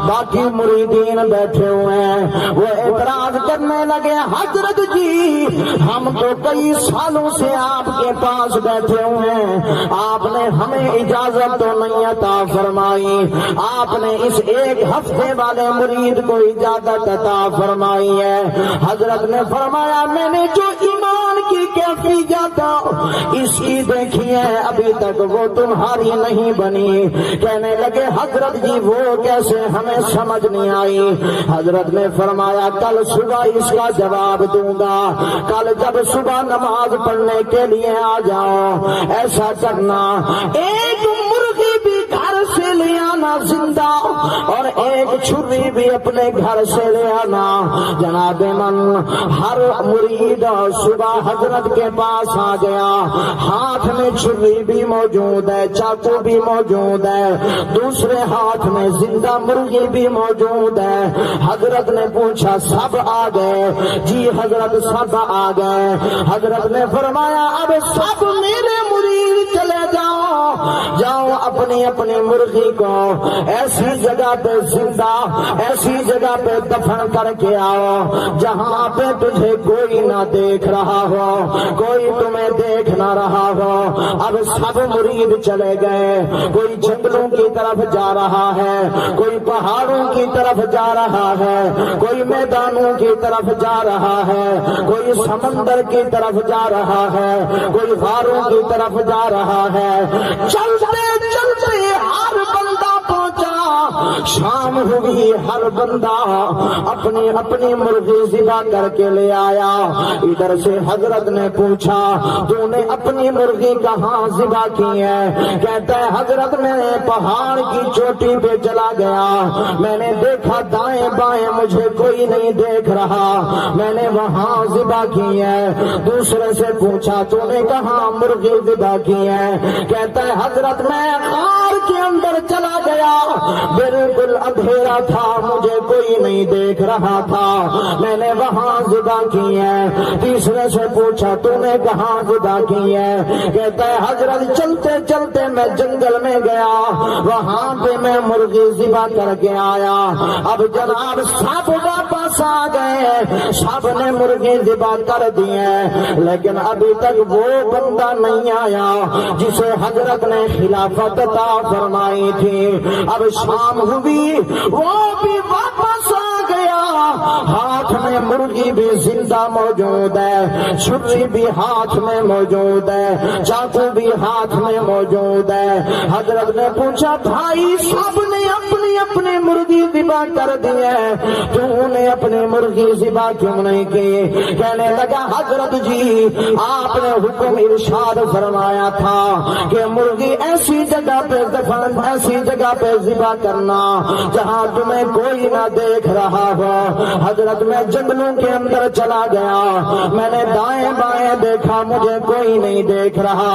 باقی مریدین بیٹھے ہوئے ہیں، وہ اعتراض کرنے لگے حضرت جی ہم تو کئی سالوں سے آپ کے پاس بیٹھے ہوئے ہیں، آپ نے ہمیں اجازت تو نہیں عطا فرمائی، آپ نے اس ایک ہفتے والے مرید کو اجازت عطا فرمائی ہے۔ حضرت نے فرمایا میں نے جو ایمان کی کیفیت اس کی دیکھی ہے ابھی تک وہ تمہاری نہیں بنی۔ کہنے لگے حضرت جی وہ کیسے، ہمیں سمجھ نہیں آئی۔ حضرت نے فرمایا کل صبح اس کا جواب دوں گا، کل جب صبح نماز پڑھنے کے لیے آ جاؤ ایسا کرنا ایک مرغی بھی گھر سے لے آنا زندہ، اور ایک چھری بھی اپنے گھر سے لے آنا۔ جناب من ہر مرید صبح حضرت کے پاس آ گیا، ہاتھ میں چھری بھی موجود ہے، چاقو بھی موجود ہے، دوسرے ہاتھ میں زندہ مرغی بھی موجود ہے۔ حضرت نے پوچھا سب آ گئے؟ جی حضرت سب آ گئے۔ حضرت نے فرمایا اب سب میرے مرید چلے جاؤ، جاؤ اپنی اپنی مرغی کو ایسی جگہ پہ زندہ، ایسی جگہ پہ دفن کر کے آؤ جہاں پہ تجھے کوئی نہ دیکھ رہا ہو، کوئی تمہیں دیکھ نہ رہا ہو۔ اب سب مرید چلے گئے، کوئی جنگلوں کی طرف جا رہا ہے، کوئی پہاڑوں کی طرف جا رہا ہے، کوئی میدانوں کی طرف جا رہا ہے، کوئی سمندر کی طرف جا رہا ہے، کوئی غاروں کی طرف جا رہا ہے۔ چلتے چلتے ہر بندہ پہنچا، شام ہوئی، ہر بندہ اپنی اپنی مرغی ذبح کر کے لے آیا۔ ادھر سے حضرت نے پوچھا تو نے اپنی مرغی کہاں ذبح کی ہے؟ کہتا ہے حضرت میں پہاڑ کی چوٹی پہ چلا گیا، میں نے دیکھا دائیں بائیں مجھے کوئی نہیں دیکھ رہا، میں نے وہاں ذبح کی ہے۔ دوسرے سے پوچھا تو نے کہاں مرغی ذبح کی ہے؟ کہتا ہے حضرت میں غار کے اندر چلا گیا، بالکل اندھیرا تھا، مجھے کوئی نہیں دیکھ رہا تھا، میں نے وہاں ذبح کی ہے۔ تیسرے سے پوچھا تو نے کہاں ذبح کی ہے؟ کہتا ہے حضرت چلتے چلتے میں جنگل میں گیا، وہاں پہ میں مرغی ذبح کر کے آیا۔ اب جناب سب واپس آ گئے، سب نے مرغی ذبح کر دی ہے، لیکن ابھی تک وہ بندہ نہیں آیا جسے حضرت نے خلافت عطا فرمائی تھی۔ اب شام ہوئی، وہ بھی واپس آ گیا، ہاتھ میں مرغی بھی زندہ موجود ہے، چھری بھی ہاتھ میں موجود ہے، چاقو بھی ہاتھ میں موجود ہے۔ حضرت نے پوچھا بھائی سب نے اپنی نے اپنی مرغی ذبح کر دی ہے، تو نے اپنی مرغی ذبح کیوں نہیں کی؟ کہنے لگا حضرت جی آپ نے حکم ارشاد فرمایا تھا کہ مرغی ایسی جگہ پہ دفن، ایسی جگہ پہ ذبح کرنا جہاں تمہیں کوئی نہ دیکھ رہا ہو۔ حضرت میں جنگلوں کے اندر چلا گیا، میں نے دائیں بائیں دیکھا، مجھے کوئی نہیں دیکھ رہا،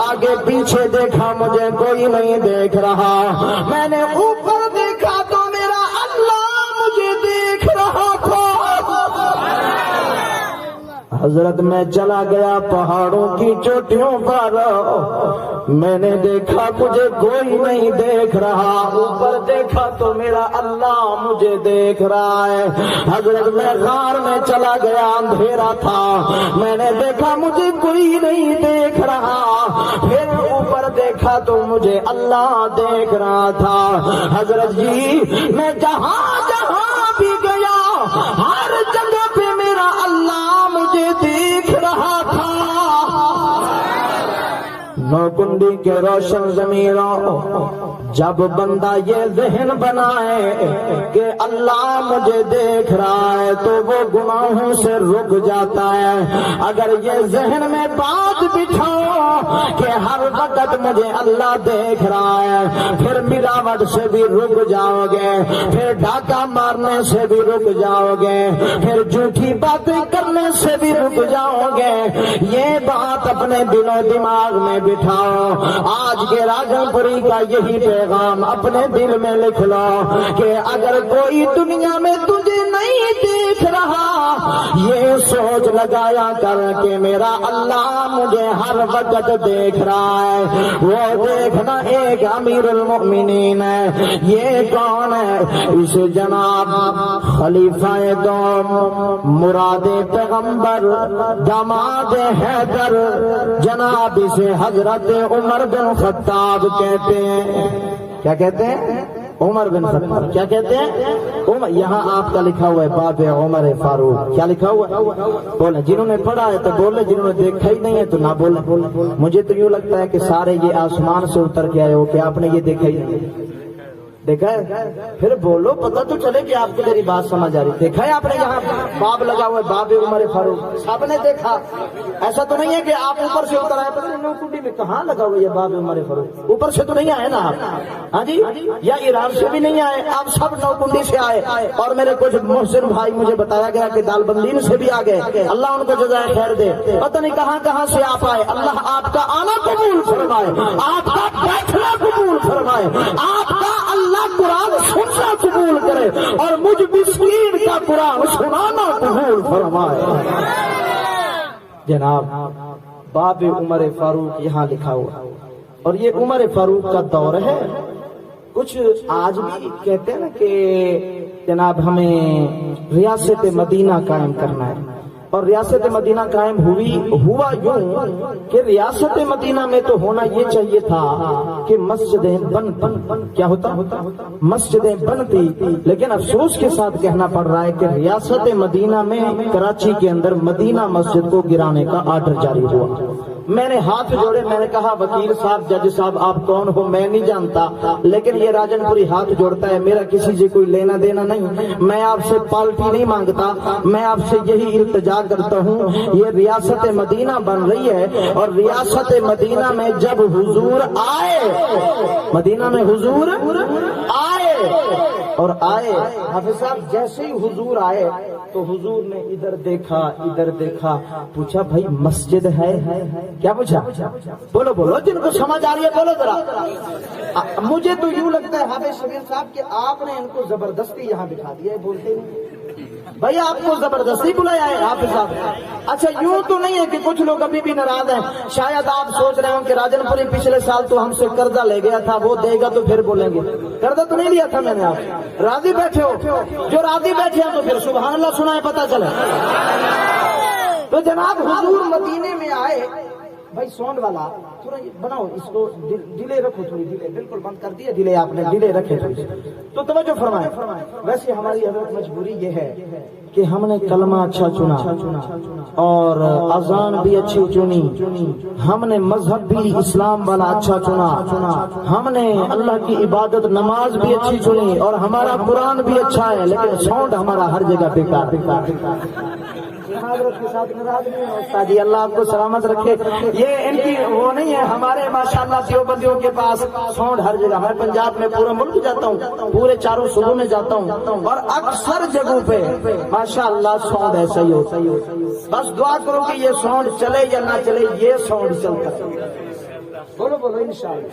آگے پیچھے دیکھا، مجھے کوئی نہیں دیکھ رہا، میں نے اوپر دیکھا تو میرا اللہ مجھے دیکھ رہا تھا۔ حضرت میں چلا گیا پہاڑوں کی چوٹیوں پر، میں نے دیکھا مجھے کوئی نہیں دیکھ رہا، اوپر دیکھا تو میرا اللہ مجھے دیکھ رہا ہے۔ حضرت میں غار میں چلا گیا، اندھیرا تھا، میں نے دیکھا مجھے کوئی نہیں دیکھ رہا، پھر اوپر دیکھا تو مجھے اللہ دیکھ رہا تھا۔ حضرت جی میں جہاں جہاں بھی گیا ہر جگہ پہ میرا اللہ مجھے دیکھ رہا تھا۔ نوکنڈی کے روشن ضمیروں، جب بندہ یہ ذہن بنائے کہ اللہ مجھے دیکھ رہا ہے تو وہ گناہوں سے رک جاتا ہے۔ اگر یہ ذہن میں بات بٹھاؤ کہ ہر وقت مجھے اللہ دیکھ رہا ہے، پھر ملاوٹ سے بھی رک جاؤ گے، پھر ڈاکہ مارنے سے بھی رک جاؤ گے، پھر جھوٹی باتیں کرنے سے بھی رک جاؤ گے۔ یہ بات اپنے دل و دماغ میں بٹھاؤ۔ آج کے راجن پوری کا یہی پیغام اپنے دل میں لکھ لو کہ اگر کوئی دنیا میں تجھے نہیں دیکھ رہا، یہ سوچ لگایا کر کہ میرا اللہ مجھے ہر وقت دیکھ رہا ہے۔ وہ دیکھنا ایک امیر المؤمنین ہے۔ یہ کون ہے؟ اس جناب خلیفہ دوم، مراد پیغمبر، داماد حیدر، جناب اسے حضرت عمر بن خطاب کہتے ہیں۔ کیا کہتے ہیں؟ عمر بن خطاب۔ کیا کہتے ہیں؟ عمر۔ یہاں آپ کا لکھا ہوا ہے باب عمر فاروق۔ کیا لکھا ہوا ہے؟ بولیں، جنہوں نے پڑھا ہے تو بولیں، جنہوں نے دیکھا ہی نہیں ہے تو نہ بولیں۔ مجھے تو یوں لگتا ہے کہ سارے یہ آسمان سے اتر کے آئے ہو کہ آپ نے یہ دیکھا ہی نہیں۔ دیکھا ہے؟ پھر بولو، پتہ تو چلے کہ آپ کی میری بات سمجھ آ رہی۔ دیکھا ہے آپ نے یہاں باب لگا ہوا ہے باب عمر فاروق؟ سب نے دیکھا۔ ایسا تو نہیں ہے کہ آپ اوپر سے اتر آئے، پتہ نہیں نوکنڈی میں کہاں لگا ہوا یہ باب عمر فاروق؟ اوپر سے تو نہیں آئے نا آپ؟ ہاں جی، یا ایران سے بھی نہیں آئے، آپ سب نوکنڈی سے آئے۔ اور میرے کچھ محسن بھائی مجھے بتایا گیا کہ دال بندین سے بھی آ گئے، اللہ ان کو جزائے خیر دے۔ پتہ نہیں کہاں کہاں سے آپ آئے، اللہ آپ کا آنا قبول فرمائے، آپ کا بیٹھنا قبول فرمائے، آپ کا اللہ قرآن سننا قبول کرے اور مجھ مسکین کا قرآن سنانا قبول فرمائے۔ جناب باب عمر فاروق یہاں لکھا ہوا، اور یہ عمر فاروق کا دور ہے۔ کچھ آج بھی کہتے ہیں نا کہ جناب ہمیں ریاست مدینہ قائم کرنا ہے، اور ریاست مدینہ قائم ہوا یوں کہ ریاست مدینہ میں تو ہونا یہ چاہیے تھا کہ مسجدیں کیا ہوتا مسجدیں بنتی، لیکن افسوس کے ساتھ کہنا پڑ رہا ہے کہ ریاست مدینہ میں کراچی کے اندر مدینہ مسجد کو گرانے کا آرڈر جاری ہوا۔ میں نے ہاتھ جوڑے، میں نے کہا وکیل صاحب، جج صاحب آپ کون ہو؟ میں نہیں جانتا، لیکن یہ راجن پوری ہاتھ جوڑتا ہے، میرا کسی سے کوئی لینا دینا نہیں، میں آپ سے پالٹی نہیں مانگتا، میں آپ سے یہی التجا کرتا ہوں۔ یہ ریاست مدینہ بن رہی ہے، اور ریاست مدینہ میں جب حضور آئے، مدینہ میں حضور آئے اور آئے، حافظ صاحب جیسے ہی حضور آئے تو حضور نے ادھر دیکھا، پوچھا بھائی مسجد ہے؟ کیا پوچھا؟ بولو بولو، جن کو سمجھ آ رہی ہے بولو ذرا۔ مجھے تو یوں لگتا ہے حافظ شبیر صاحب کہ آپ نے ان کو زبردستی یہاں بٹھا دیا ہے، بولتے نہیں بھائی، آپ کو زبردستی بلایا ہے حافظ صاحب۔ اچھا یوں تو نہیں ہے کہ کچھ لوگ ابھی بھی ناراض ہیں، شاید آپ سوچ رہے ہوں کہ راجن پوری پچھلے سال تو ہم سے قرضہ لے گیا تھا، وہ دے گا تو پھر بولیں گے قرضہ تو نہیں لیا تھا میں نے۔ آپ راضی بیٹھے ہو؟ جو راضی بیٹھے ہیں تو پھر سبحان اللہ سنائے، پتہ چلے۔ تو جناب حضور مدینے میں آئے، بھائی سونڈ والا تھوڑا بناؤ اس کو، ڈیلے رکھو تھوڑی، ڈیلے بالکل بند کر دیا، ڈیلے آپ نے ڈیلے رکھے تھوڑی، تو توجہ فرمائیں۔ ویسے ہماری حضرت مجبوری یہ ہے کہ ہم نے کلمہ اچھا چنا اور اذان بھی اچھی چنی، ہم نے مذہب بھی اسلام والا اچھا چنا، ہم نے اللہ کی عبادت نماز بھی اچھی چنی اور ہمارا قرآن بھی اچھا ہے، لیکن ساؤنڈ ہمارا ہر جگہ بیکار حضرت کے ساتھ ناراض نہیں ہے استاد جی، اللہ آپ کو سلامت رکھے۔ یہ ان کی وہ نہیں ہے، ہمارے ماشاءاللہ دیوبندیوں کے پاس ساؤنڈ ہر جگہ، میں پنجاب میں پورا ملک جاتا ہوں، پورے چاروں صوبوں میں جاتا ہوں اور اکثر جگہوں پہ ماشاءاللہ ساؤنڈ ایسا ہی ہوتا ہے۔ بس دعا کرو کہ یہ ساؤنڈ چلے یا نہ چلے، یہ ساؤنڈ چلتا ہے، بولو بولو انشاءاللہ۔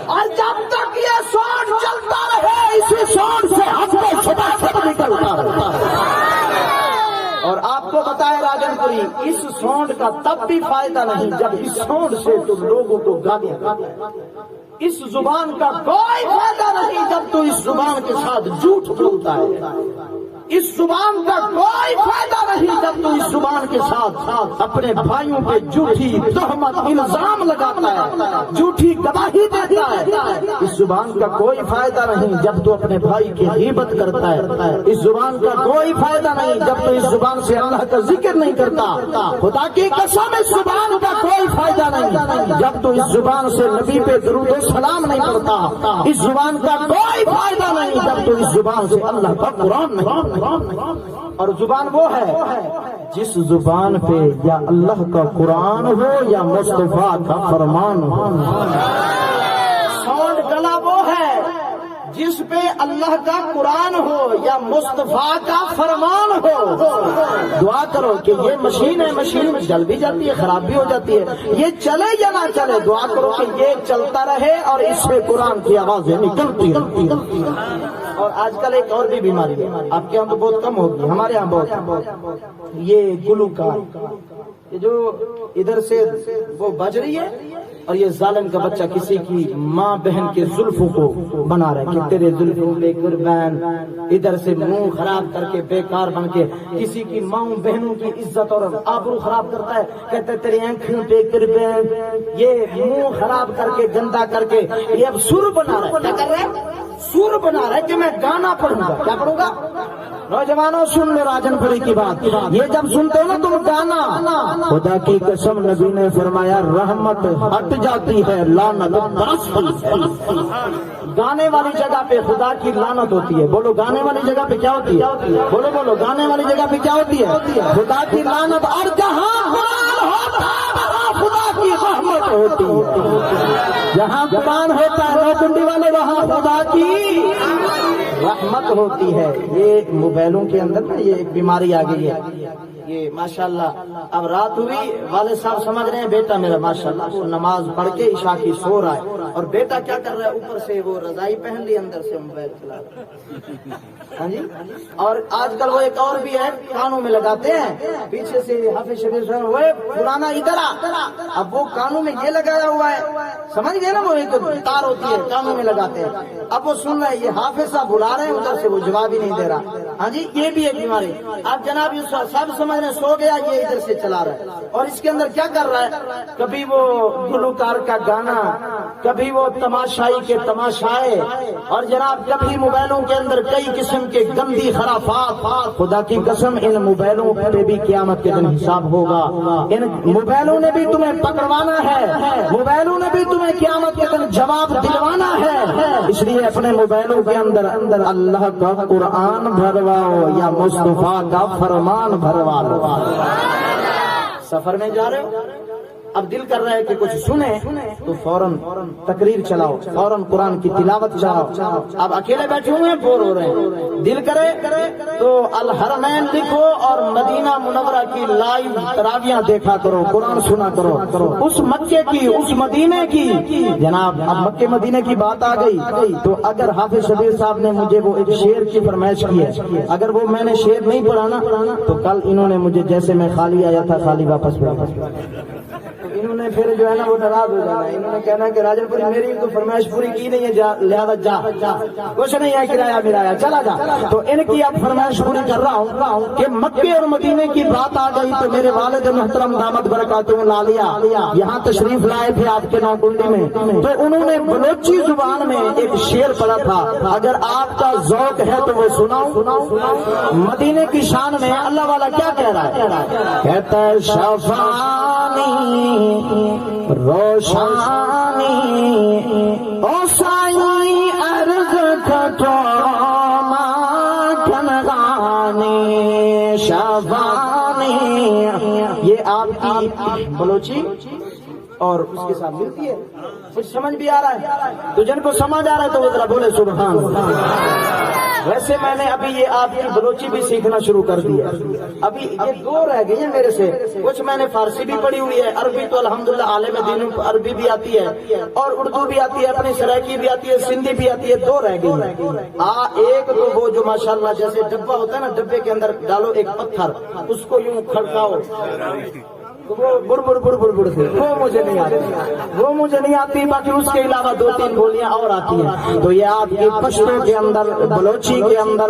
اور جب تک یہ ساؤنڈ چلتا رہے، اسی ساؤنڈ سے ہم کو صدا سب نکلتا رہتا ہے۔ اور آپ کو بتائے راجن پوری، اس ساؤنڈ کا تب بھی فائدہ نہیں جب اس ساؤنڈ سے تم لوگوں کو گالیاں، اس زبان کا کوئی فائدہ نہیں جب تو اس زبان کے ساتھ جھوٹ بولتا ہے، اس زبان کا کوئی فائدہ نہیں جب تو اس زبان کے ساتھ اپنے بھائیوں پہ جھوٹی تہمت الزام لگاتا ہے، جھوٹی گواہی دیتا ہے۔ اس زبان کا کوئی فائدہ نہیں جب تو اپنے بھائی کی غیبت کرتا ہے، اس زبان کا کوئی فائدہ نہیں جب تو اس زبان سے اللہ کا ذکر نہیں کرتا۔ خدا کی قسم اس زبان کا کوئی فائدہ نہیں جب تو اس زبان سے نبی پہ درود و سلام نہیں کرتا، اس زبان کا کوئی فائدہ نہیں جب تو اس زبان سے اللہ کا قرآن نہیں۔ اور زبان وہ ہے جس زبان پہ یا اللہ کا قرآن ہو یا مصطفیٰ کا فرمان ہو۔ ساؤنڈ گلا وہ ہے جس پہ اللہ کا قرآن ہو یا مصطفیٰ کا فرمان ہو۔ دعا کرو کہ یہ مشین ہے، مشین جل بھی جاتی ہے، خراب بھی ہو جاتی ہے، یہ چلے یا نہ چلے، دعا کرو کہ یہ چلتا رہے اور اس سے قرآن کی آوازیں نکلتی رہتی۔ اور آج کل ایک اور بھی بیماری ہے، آپ کے یہاں تو بہت کم ہوگی، ہمارے یہاں بہت، یہ گلوکار، یہ جو ادھر سے وہ بج رہی ہے اور یہ ظالم کا بچہ کسی کی ماں بہن کے زلفوں کو بنا رہا ہے کہ تیرے زلفوں پہ قربان، ادھر سے منہ خراب کر کے بیکار بن کے کسی کی ماں بہنوں کی عزت اور آبرو خراب کرتا ہے، کہتے تیری آنکھوں پہ قربان، یہ منہ خراب کر کے گندا کر کے یہ اب سر بنا رہا ہے، کیا کر رہا ہے؟ سر بنا رہا ہے کہ میں گانا پڑھوں گا۔ کیا پڑھوں گا؟ نوجوانوں سن لو راجن پوری کی بات، یہ جب سنتے ہو نا تم گانا، خدا کی قسم نبی نے فرمایا رحمت ہٹ جاتی ہے، لعنت برس۔ گانے والی جگہ پہ خدا کی لعنت ہوتی ہے، بولو گانے والی جگہ پہ کیا ہوتی ہے؟ بولو بولو گانے والی جگہ پہ کیا ہوتی ہے؟ خدا کی لعنت۔ اور جہاں قرآن ہوتا ہے وہاں خدا کی رحمت ہوتی ہے، جہاں قرآن ہوتا ہے نوکنڈی والے وہاں خدا کی رحمت ہوتی ہے۔ یہ موبائلوں کے اندر نا یہ ایک بیماری آ گئی ہے، یہ ماشاءاللہ اب رات ہوئی، والد صاحب سمجھ رہے ہیں بیٹا میرا ماشاءاللہ وہ نماز پڑھ کے عشاء کی سو رہا ہے، اور بیٹا کیا کر رہا ہے، اوپر سے وہ رضائی پہن لی، اندر سے موبائل چلا رہا ہے۔ ہاں جی، اور آج کل وہ ایک اور بھی ہے، کانوں میں لگاتے ہیں، پیچھے سے حافظ شبیر صاحب وہ پرانا ادھر آ، اب وہ کانوں میں یہ لگایا ہوا ہے، سمجھ گئے نا، وہ ایک تار ہوتی ہے کانوں میں لگاتے ہیں، اب وہ سن رہے ہیں، یہ حافظ صاحب بلا رہے ہیں ادھر سے، وہ جواب ہی نہیں دے رہا۔ ہاں جی، یہ بھی ایک بیماری، اب جناب یہ سب سمجھ رہے سو گیا، یہ ادھر سے چلا رہا ہے، اور اس کے اندر کیا کر رہا ہے، کبھی وہ گلوکار کا گانا، کبھی وہ تماشائی کے تماشائے، اور جناب کبھی موبائلوں کے اندر کئی قسم کے گندی خرافات۔ خدا کی قسم ان موبائلوں پہ بھی قیامت کے دن حساب ہوگا، ان موبائلوں نے بھی تمہیں پکڑوانا ہے، موبائلوں نے بھی تمہیں قیامت کے دن جواب دلوانا ہے۔ اس لیے اپنے موبائلوں کے اندر اللہ کا قرآن بھرواؤ یا مصطفیٰ کا فرمان بھروا لو۔ سفر میں جا رہے ہو، اب دل کر رہا ہے کہ کچھ سنیں تو فوراً تقریر چلاؤ، فوراً قرآن کی تلاوت چلاؤ۔ اب اکیلے بیٹھے ہوئے ہیں، بور ہو رہے ہیں، دل کرے تو الحرمین لکھو اور مدینہ منورہ کی لائیو تراویاں دیکھا کرو، قرآن سنا کرو، اس مکے کی اس مدینے کی۔ جناب اب مکے مدینے کی بات آ گئی تو اگر حافظ شبیر صاحب نے مجھے وہ ایک شعر کی فرمائش کی ہے، اگر وہ میں نے شعر نہیں پڑھانا تو کل انہوں نے مجھے جیسے میں خالی آیا تھا خالی واپس انہوں نے پھر جو ہے نا وہ ناراض ہو جانا ہے، انہوں نے کہنا کہ راجن پوری میری تو فرمائش پوری کی نہیں ہے، لہذا جا کچھ نہیں ہے کرایہ ملایا چلا جا۔ تو ان کی اب فرمائش پوری کر رہا ہوں کہ مکے اور مدینے کی بات آ گئی تو میرے والد محترم دامت برکاتہم العالیہ یہاں تشریف لائے تھے آپ کے نوکنڈی میں، تو انہوں نے بلوچی زبان میں ایک شعر پڑھا تھا، اگر آپ کا ذوق ہے تو وہ سناؤں۔ مدینے کی شان میں اللہ والا کیا کہہ رہا ہے؟ کہتا ہے شفانی روشانی او سائی عرض کھٹو مکنغانی شفانی، یہ آپ کی بلوچی اور اس کے ساتھ ملتی ہے، کچھ سمجھ بھی آ رہا ہے؟ تو جن کو سمجھ آ رہا ہے تو وہ ذرا بولے سبحان اللہ۔ ویسے میں نے ابھی یہ آپ کی بلوچی بھی سیکھنا شروع کر دی ہے، ابھی یہ دو رہ گئی ہیں میرے سے، کچھ میں نے فارسی بھی پڑھی ہوئی ہے، عربی تو الحمدللہ عالم دین عربی بھی آتی ہے اور اردو بھی آتی ہے، اپنی سرائکی بھی آتی ہے، سندھی بھی آتی ہے، دو رہ گئی ہیں۔ ایک تو وہ جو ماشاءاللہ جیسے ڈبہ ہوتا ہے نا، ڈبے کے اندر ڈالو ایک پتھر، اس کو یوں کھڑکاؤ، وہ بڑ بڑ بڑ بڑ بڑ سے وہ مجھے نہیں آتی، باقی اس کے علاوہ دو تین بولیاں اور آتی ہیں۔ تو یہ آپ کی پشتو کے اندر بلوچی کے اندر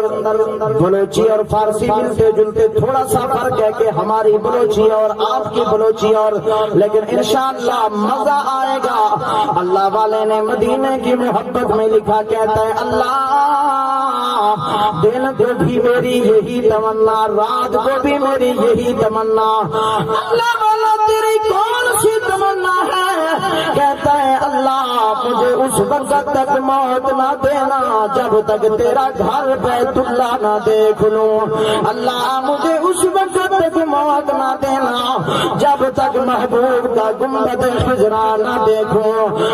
بلوچی اور فارسی ملتے جلتے تھوڑا سا فرق ہے کہ ہماری بلوچی اور آپ کی بلوچی اور، لیکن انشاءاللہ مزہ آئے گا۔ اللہ والے نے مدینے کی محبت میں لکھا، کہتا ہے اللہ دن کو بھی میری یہی تمنا، رات کو بھی میری یہی تمنا، اللہ والا تیری کون سی تمنا ہے؟ کہتا ہے اللہ مجھے اس وقت تک موت نہ دینا جب تک تیرا گھر بیت اللہ نہ دیکھ لوں، اللہ مجھے اس وقت تک موت نہ دینا جب تک محبوب کا گنبد خضرا نہ دیکھوں۔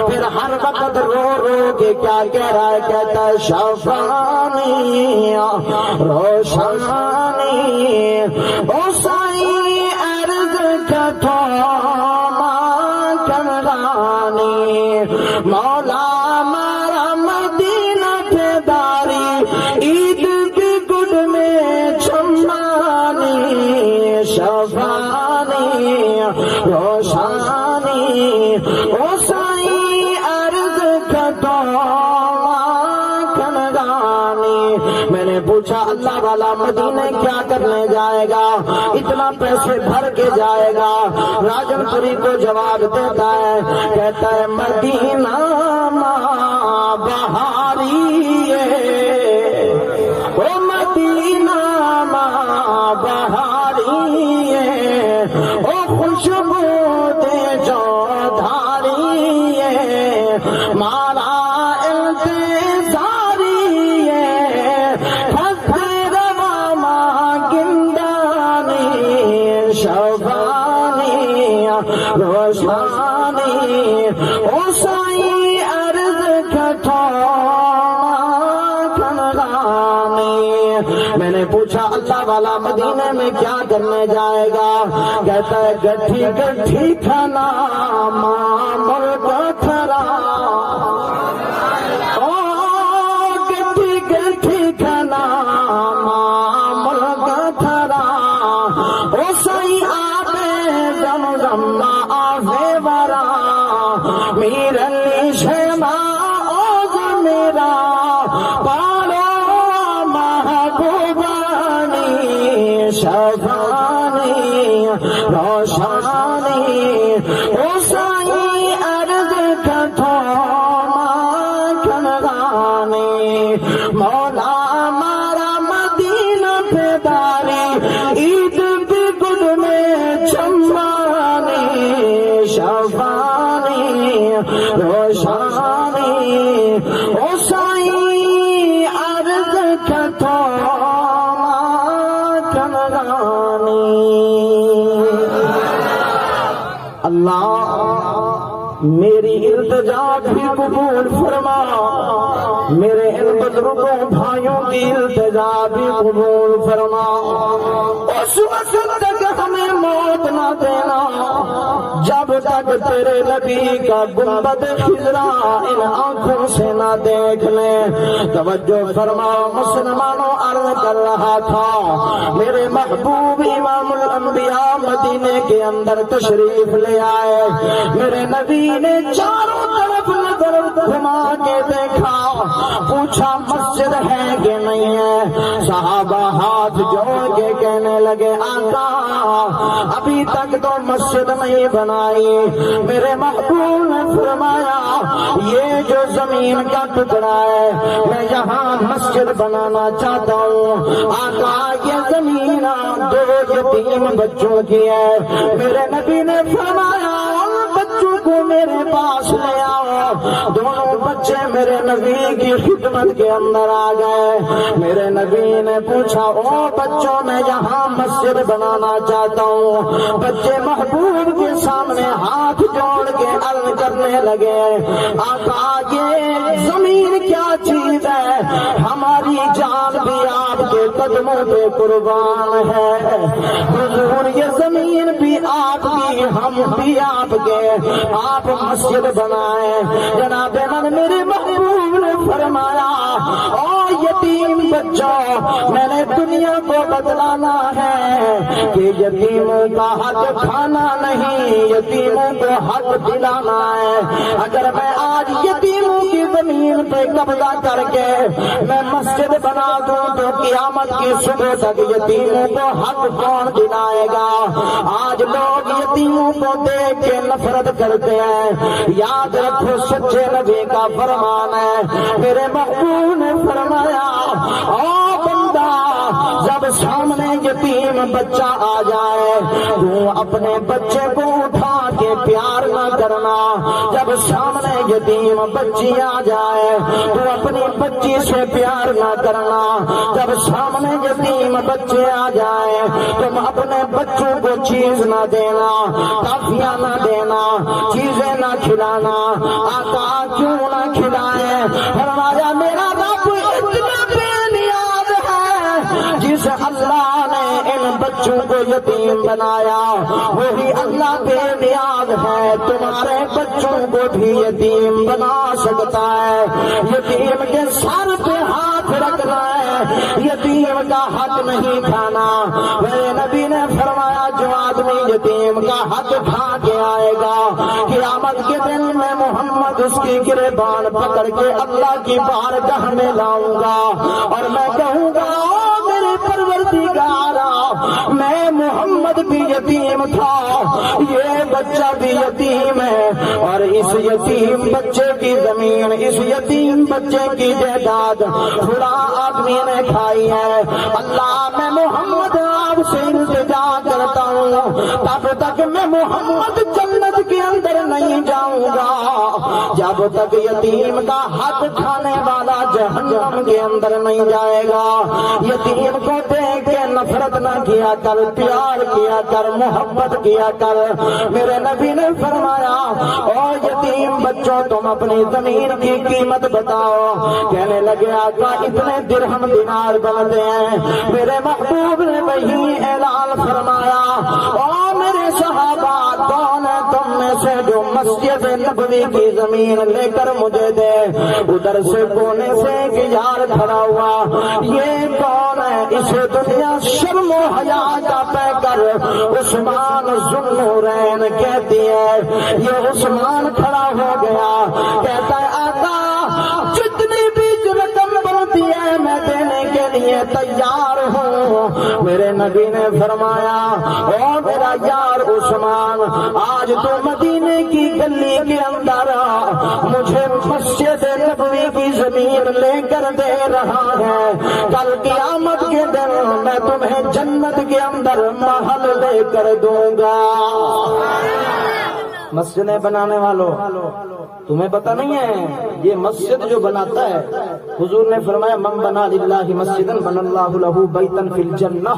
پھر ہر وقت رو رو کے کیا کہہ رہا ہے؟ کہتا ہے شفانی روشانی او سائی عرض کھٹو مکنغانی، مولا مارا مدینہ پیداری عید کی گڈ میں چھمانی شفانی روشانی او سائی عرض کھٹو مکنغانی۔ میں نے پوچھا اللہ والا مدینے کیا کرنے جائے گا، اتنا پیسے بھر کے جائے گا؟ راجن پوری کو جواب دیتا ہے، کہتا ہے مدینہ ماں بہاری او مدینہ ماں بہاری او خوشبو دے جو دھاری مارا روشانی او سائی عرض کھٹو مکنغانی۔ میں نے پوچھا اللہ والا مدینے میں کیا کرنے جائے گا؟ کہتا ہے گٹھی گٹھی کھانا مامل کا تھرا، گٹھی گٹھی کھانا مامل کا تھرا او سائی میرا شما اوز میرا پالو محبوبانی شفانی روشانی او سائی عرض کھٹو مکنغانی، مولا مارا مدینہ پیداری عید بھی گڈ میں چھمانی شفانی روشانی او سائی عرض کھٹو مکنغانی۔ اللہ میری التجا بھی قبول فرما، میرے ان بزرگوں بھائیوں کی التجا بھی قبول فرما، اس وقت تک ہمیں موت نہ دینا جب تک تیرے نبی کا گنبد خضرا ان آنکھوں سے نہ دیکھ لیں۔ توجہ فرماؤ مسلمانوں، عرض کر رہا تھا میرے محبوب امام الانبیاء مدینے کے اندر تشریف لے آئے۔ میرے نبی نے چاروں طرف نظر گھما کے دیکھا، پوچھا مسجد ہے کہ نہیں ہے؟ صحابہ ہاتھ جوڑ کے کہنے لگے آقا ابھی تک تو مسجد نہیں بنائی۔ میرے محبوب نے فرمایا یہ جو زمین کا ٹکڑا ہے میں یہاں مسجد بنانا چاہتا ہوں۔ آقا یہ زمین دو یتیم بچوں کی ہے۔ میرے نبی نے فرمایا بچوں کو میرے پاس لے آؤ۔ دونوں بچے میرے نبی کی خدمت کے اندر آ گئے۔ میرے نبی نے پوچھا او بچوں میں یہاں مسجد بنانا چاہتا ہوں۔ بچے محبوب کے سامنے ہاتھ جوڑ کے عرض کرنے لگے آقا یہ زمین کیا چیز ہے؟ ہماری جان بھی آپ کے قدموں پہ قربان ہے۔ حضور یہ زمین بھی آپ کی، ہم بھی آپ کے، آپ مسجد بنائیں۔ جناب من میرے محبوب نے فرمایا او یتیم بچوں میں نے دنیا کو بتلانا ہے کہ یتیموں کا حق کھانا نہیں، یتیموں کو حق دلانا ہے۔ اگر میں آج یتیموں کی زمین پہ قبضہ کر کے میں مسجد بنا دوں تو قیامت کی صبح تک یتیموں کو حق کون دلائے گا؟ آج لوگ یتیموں کو دیکھ کے نفرت کرتے ہیں۔ یاد رکھو سچے نبی کا فرمان ہے۔ میرے محبوب نے فرمایا او بندہ جب سامنے یتیم بچہ آ جائے تو اپنے بچے کو اٹھا کے پیار نہ کرنا۔ جب سامنے یتیم بچی آ جائے تو اپنی بچی سے پیار نہ کرنا۔ جب سامنے یتیم بچے آ جائے تم اپنے بچوں کو چیز نہ دینا، ٹافیاں نہ دینا، چیزیں نہ کھلانا۔ آقا کیوں نہ کھلائیں؟ فرمایا میرا رب اتنا بے نیاز ہے جس اللہ نے ان بچوں کو یتیم بنایا وہی اللہ بے نیاز ہے تمہارے بچوں کو بھی یتیم بنا سکتا ہے۔ یتیم کے سر پہ ہاتھ رکھنا ہے، یتیم کا حق نہیں کھانا۔ میرے نبی نے فرمایا جو آدمی یتیم کا حق کھا کے آئے گا قیامت کے دن میں محمد اس کی گریبان پکڑ کے اللہ کی بارگاہ میں لاؤں گا اور میں کہوں گا میرے پروردگارا میں محمد بھی یتیم تھا، یہ بچہ بھی یتیم ہے اور اس یتیم بچے کی زمین، اس یتیم بچے کی جائیداد تھوڑا آدمی نے کھائی ہے۔ اللہ میں محمد آپ سے التجا کرتا ہوں تب تک میں محمد جنت کے اندر نہیں جاؤں گا جب تک یتیم کا حق کھانے والا جہنم کے اندر نہیں جائے گا۔ یتیم کو دیکھ کے نفرت نہ کیا کر، پیار کیا کر، محبت کیا کر۔ میرے نبی نے فرمایا او یتیم بچوں تم اپنی زمین کی قیمت بتاؤ۔ کہنے لگے آقا اتنے درہم دینار بنتے ہیں۔ میرے محبوب نے وہی اعلان فرمایا او میرے صحابہ کون ہے تم میں سے جو مسجد نبوی کی زمین لے کر مجھے دے؟ ادھر سے کونے سے ایک یار کھڑا ہوا، یہ کون ہے؟ اسے دنیا شرم و حیا کا پہ کر عثمان ذوالنورین کہتی ہے۔ یہ عثمان کھڑا ہو گیا کہتا ہے آقا جتنی بھی رقم بنتی ہے میں دینے کے لیے تیار ہوں۔ میرے نبی نے فرمایا او میرا یار عثمان آج تو مدینے کی گلی کے اندر مجھے مسجد نبوی کی زمین لے کر دے رہا ہے، کل قیامت کے دن میں تمہیں جنت کے اندر محل لے کر دوں گا۔ مسجدیں بنانے والوں تمہیں پتہ نہیں ہے یہ مسجد جو بناتا ہے حضور نے فرمایا من بنا للہ مسجدا بنى اللہ لہ بیتا فی الجنہ،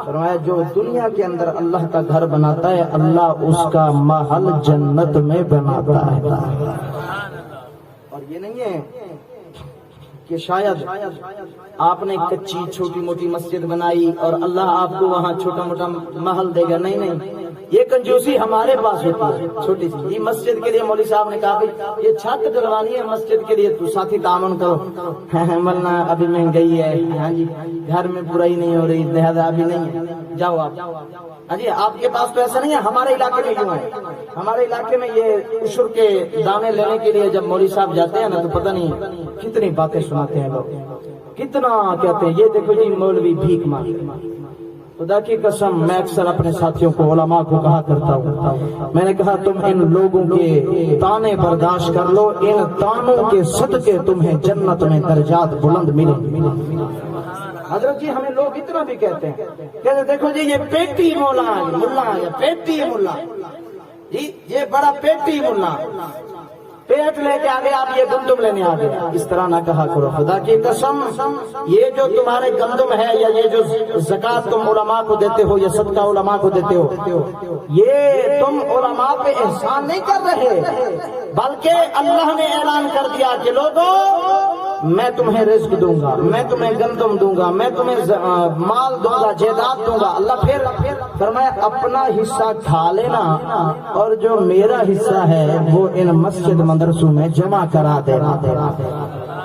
فرمایا جو دنیا کے اندر اللہ کا گھر بناتا ہے اللہ اس کا محل جنت میں بناتا ہے۔ اور یہ نہیں ہے کہ شاید آپ نے کچی چھوٹی موٹی مسجد بنائی اور اللہ آپ کو وہاں چھوٹا موٹا محل دے گا، نہیں نہیں، یہ کنجوسی ہمارے پاس ہوتی ہے چھوٹی سی. یہ مسجد کے لیے مولوی صاحب نے کہا بھائی یہ چھت ڈلوانی ہے مسجد کے لیے تو ساتھی تعاون کرو. ورنہ ابھی مہنگائی ہے, ہاں جی گھر میں برائی نہیں ہو رہی, لہذا ابھی نہیں ہے, جاؤ آپ. ہاں جی آپ کے پاس تو ایسا نہیں ہے, ہمارے علاقے میں یوں ہے. ہمارے علاقے میں یہ عشر کے دانے لینے کے لیے جب مولوی صاحب جاتے ہیں نا تو پتہ نہیں کتنی باتیں سناتے ہیں لوگ, کتنا کہتے ہیں یہ دیکھو جی مولوی بھیک مانگ. خدا کی قسم میں اکثر اپنے ساتھیوں کو علماء کو کہا کرتا ہوں, میں نے کہا تم ان لوگوں کے تانے برداشت کر لو, ان تانوں کے صدقے تمہیں جنت میں درجات بلند ملیں. حضرت جی ہمیں لوگ اتنا بھی کہتے ہیں کہتے دیکھو جی یہ پیٹی مولا ہے, پیٹی ملا جی, یہ بڑا پیٹی ملا, پیٹ لے کے آگے آپ یہ گندم لینے آ گئے. اس طرح نہ کہا کرو. خدا کی قسم یہ جو تمہارے گندم ہے یا یہ جو زکوٰۃ تم علماء کو دیتے ہو یا صدقہ علماء کو دیتے ہو, یہ تم علماء پہ احسان نہیں کر رہے, بلکہ اللہ نے اعلان کر دیا کہ لوگوں میں تمہیں رزق دوں گا, میں تمہیں گندم دوں گا, میں تمہیں مال دوں گا, جائیداد دوں گا. اللہ پھر فرمایا اپنا حصہ کھا لینا اور جو میرا حصہ ہے وہ ان مسجد مدرسوں میں جمع کرا دینا.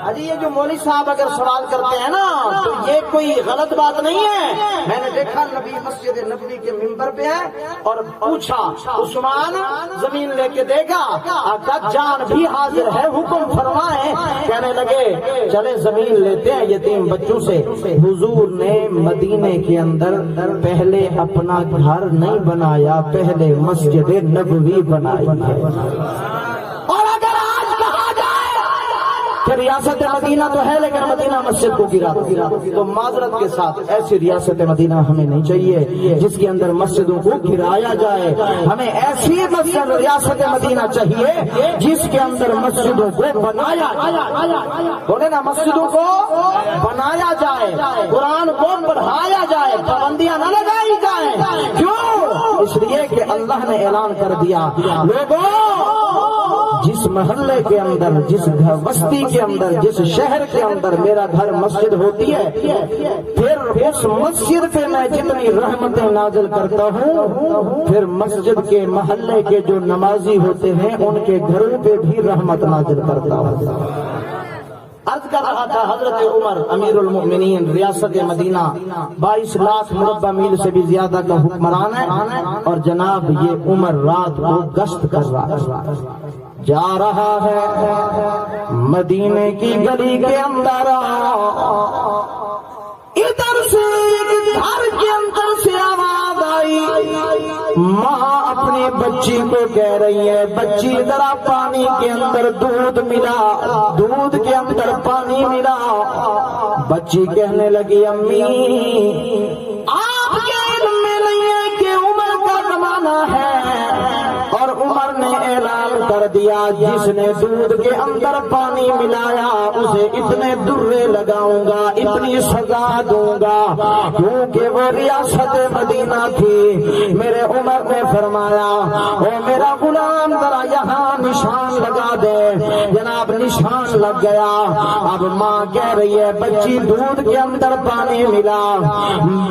اجی یہ جو مولوی صاحب اگر سوال کرتے ہیں نا تو یہ کوئی غلط بات نہیں ہے. میں نے دیکھا نبی مسجد نبوی کے ممبر پہ ہے اور پوچھا عثمان زمین لے کے دے گا, آقا جان بھی حاضر ہے, حکم فرمائے. کہنے لگے چلے زمین لیتے ہیں یتیم بچوں سے. حضور نے مدینے کے اندر پہلے اپنا گھر نہیں بنایا, پہلے مسجد نبوی بنائی ہے. کہ ریاست مدینہ تو ہے لیکن مدینہ مسجد کو گرا تو معذرت کے ساتھ ایسی ریاست مدینہ ہمیں نہیں چاہیے جس کے اندر مسجدوں کو گرایا جائے. ہمیں ایسی مسجد ریاست مدینہ چاہیے جس کے اندر مسجدوں کو بنایا جائے. بولے نا مسجدوں کو بنایا جائے, قرآن کو پڑھایا جائے, پابندیاں نہ لگائی جائیں. کیوں؟ اس لیے کہ اللہ نے اعلان کر دیا لوگوں جس محلے کے اندر, جس بستی کے اندر, جس شہر کے اندر میرا گھر مسجد ہوتی ہے پھر اس مسجد پہ میں جتنی رحمتیں نازل کرتا ہوں پھر مسجد کے محلے کے جو نمازی ہوتے ہیں ان کے گھروں پہ بھی رحمت نازل کرتا ہوں. عرض کر رہا تھا حضرت عمر امیر المؤمنین ریاست مدینہ 22 لاکھ مربع میل سے بھی زیادہ کا حکمران ہے, اور جناب یہ عمر رات کو گشت کر رہا ہے, جا رہا ہے مدینے کی گلی کے اندر. ادھر سے گھر کے اندر سے آواز آئی, ماں اپنی بچی کو کہہ رہی ہے بچی ذرا پانی کے اندر دودھ ملا, دودھ کے اندر پانی ملا. بچی کہنے لگی امی آپ کے علم میں نہیں ہے کہ عمر کا زمانہ ہے, اور عمر نے اعلان کر دیا جس نے دودھ کے اندر پانی ملایا اسے اتنے درے لگاؤں گا, اتنی سزا دوں گا, کیونکہ وہ ریاست مدینہ تھی. میرے عمر نے فرمایا او میرا غلام ذرا یہاں نشان لگا دے. جناب نشان لگ گیا. اب ماں کہہ رہی ہے بچی دودھ کے اندر پانی ملا.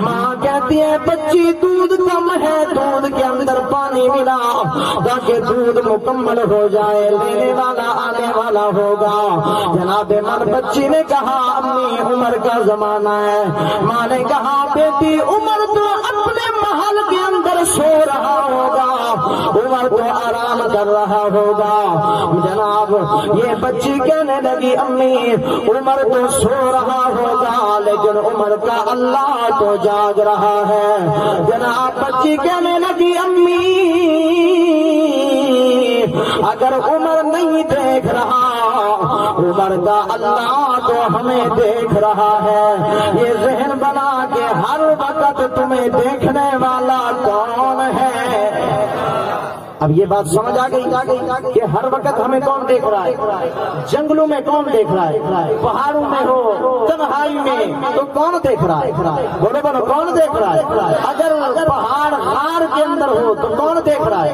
ماں کہتی ہے بچی دودھ کم ہے, دودھ کے اندر پانی ملا تاکہ دودھ مکمل ہو جائے, لینے والا آنے والا ہوگا. جناب من بچی نے کہا امی عمر کا زمانہ ہے. ماں نے کہا بیٹی عمر تو اپنے محل کے اندر سو رہا ہوگا, عمر تو آرام کر رہا ہوگا. جناب یہ بچی کہنے لگی امی عمر تو سو رہا ہوگا لیکن عمر کا اللہ تو جاگ رہا ہے. جناب بچی کہنے لگی امی اگر عمر نہیں دیکھ رہا عمر کا اللہ تو ہمیں دیکھ رہا ہے. یہ ذہن بنا کے ہر وقت تمہیں دیکھنے والا کون ہے. اب یہ بات سمجھ آ گئی کہ ہر وقت ہمیں کون دیکھ رہا ہے. جنگلوں میں کون دیکھ رہا ہے, پہاڑوں میں ہو, تنہائی میں تو کون دیکھ رہا ہے. بولو بولو کون دیکھ رہا ہے. اگر پہاڑ غار کے اندر ہو تو کون دیکھ رہا ہے.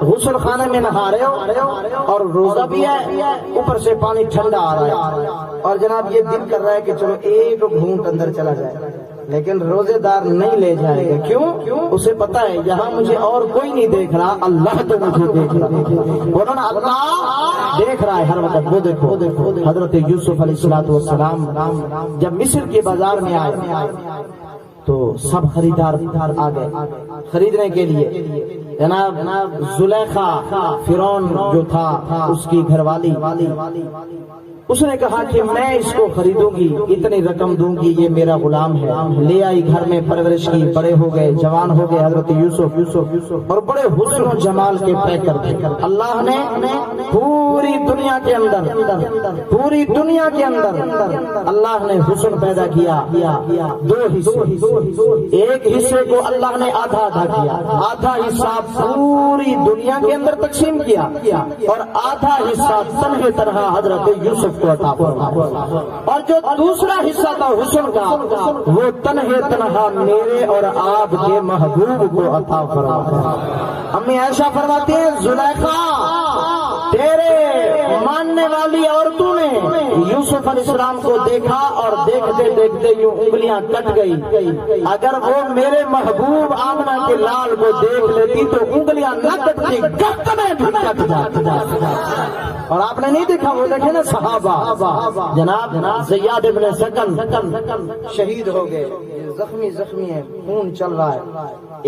غسل خانے میں نہا رہے ہو اور روزہ بھی ہے, اوپر سے پانی ٹھنڈا آ رہا ہے اور جناب یہ دل کر رہا ہے کہ چلو ایک گھونٹ اندر چلا جائے, لیکن روزے دار نہیں لے جائے گا. کیوں؟ اسے پتا ہے یہاں مجھے اور کوئی نہیں دیکھ رہا, اللہ تو مجھے دیکھ رہا ہے. بولو نا اللہ دیکھ رہا ہے ہر وقت. وہ دیکھو حضرت یوسف علیہ السلام جب مصر کے بازار میں آئے تو سب خریدار آ گئے خریدنے کے لیے. جناب زلیخا فرعون جو تھا اس کی گھر والی, اس نے کہا کہ میں اس کو خریدوں گی, اتنی رقم دوں گی, یہ میرا غلام ہے. لے آئی گھر میں, پرورش کی, بڑے ہو گئے, جوان ہو گئے حضرت یوسف, اور بڑے حسن و جمال کے پیکر تھے. اللہ نے پوری دنیا کے اندر اللہ نے حسن پیدا کیا. دو حصے, ایک حصے کو اللہ نے آدھا کیا, آدھا حصہ پوری دنیا کے اندر تقسیم کیا, اور آدھا حصہ تنہے تنہا حضرت یوسف کو عطا فرمایا. اور جو دوسرا حصہ تھا حسن کا, وہ تنہے تنہا میرے اور آپ کے محبوب کو عطا فرمایا. امی عائشہ فرماتی ہیں زلیخا تیرے ماننے والی عورتوں نے یوسف علیہ السلام کو دیکھا اور دیکھتے دیکھتے یوں انگلیاں کٹ گئی. اگر وہ میرے محبوب آمنہ کے لال کو دیکھ لیتی تو انگلیاں نہ کٹتی, گردنیں بھی کٹ جاتی. اور آپ نے نہیں دیکھا, وہ دیکھے نا صحابہ, جناب زیاد ابن سکن شہید ہو گئے, زخمی ہے, خون چل رہا ہے.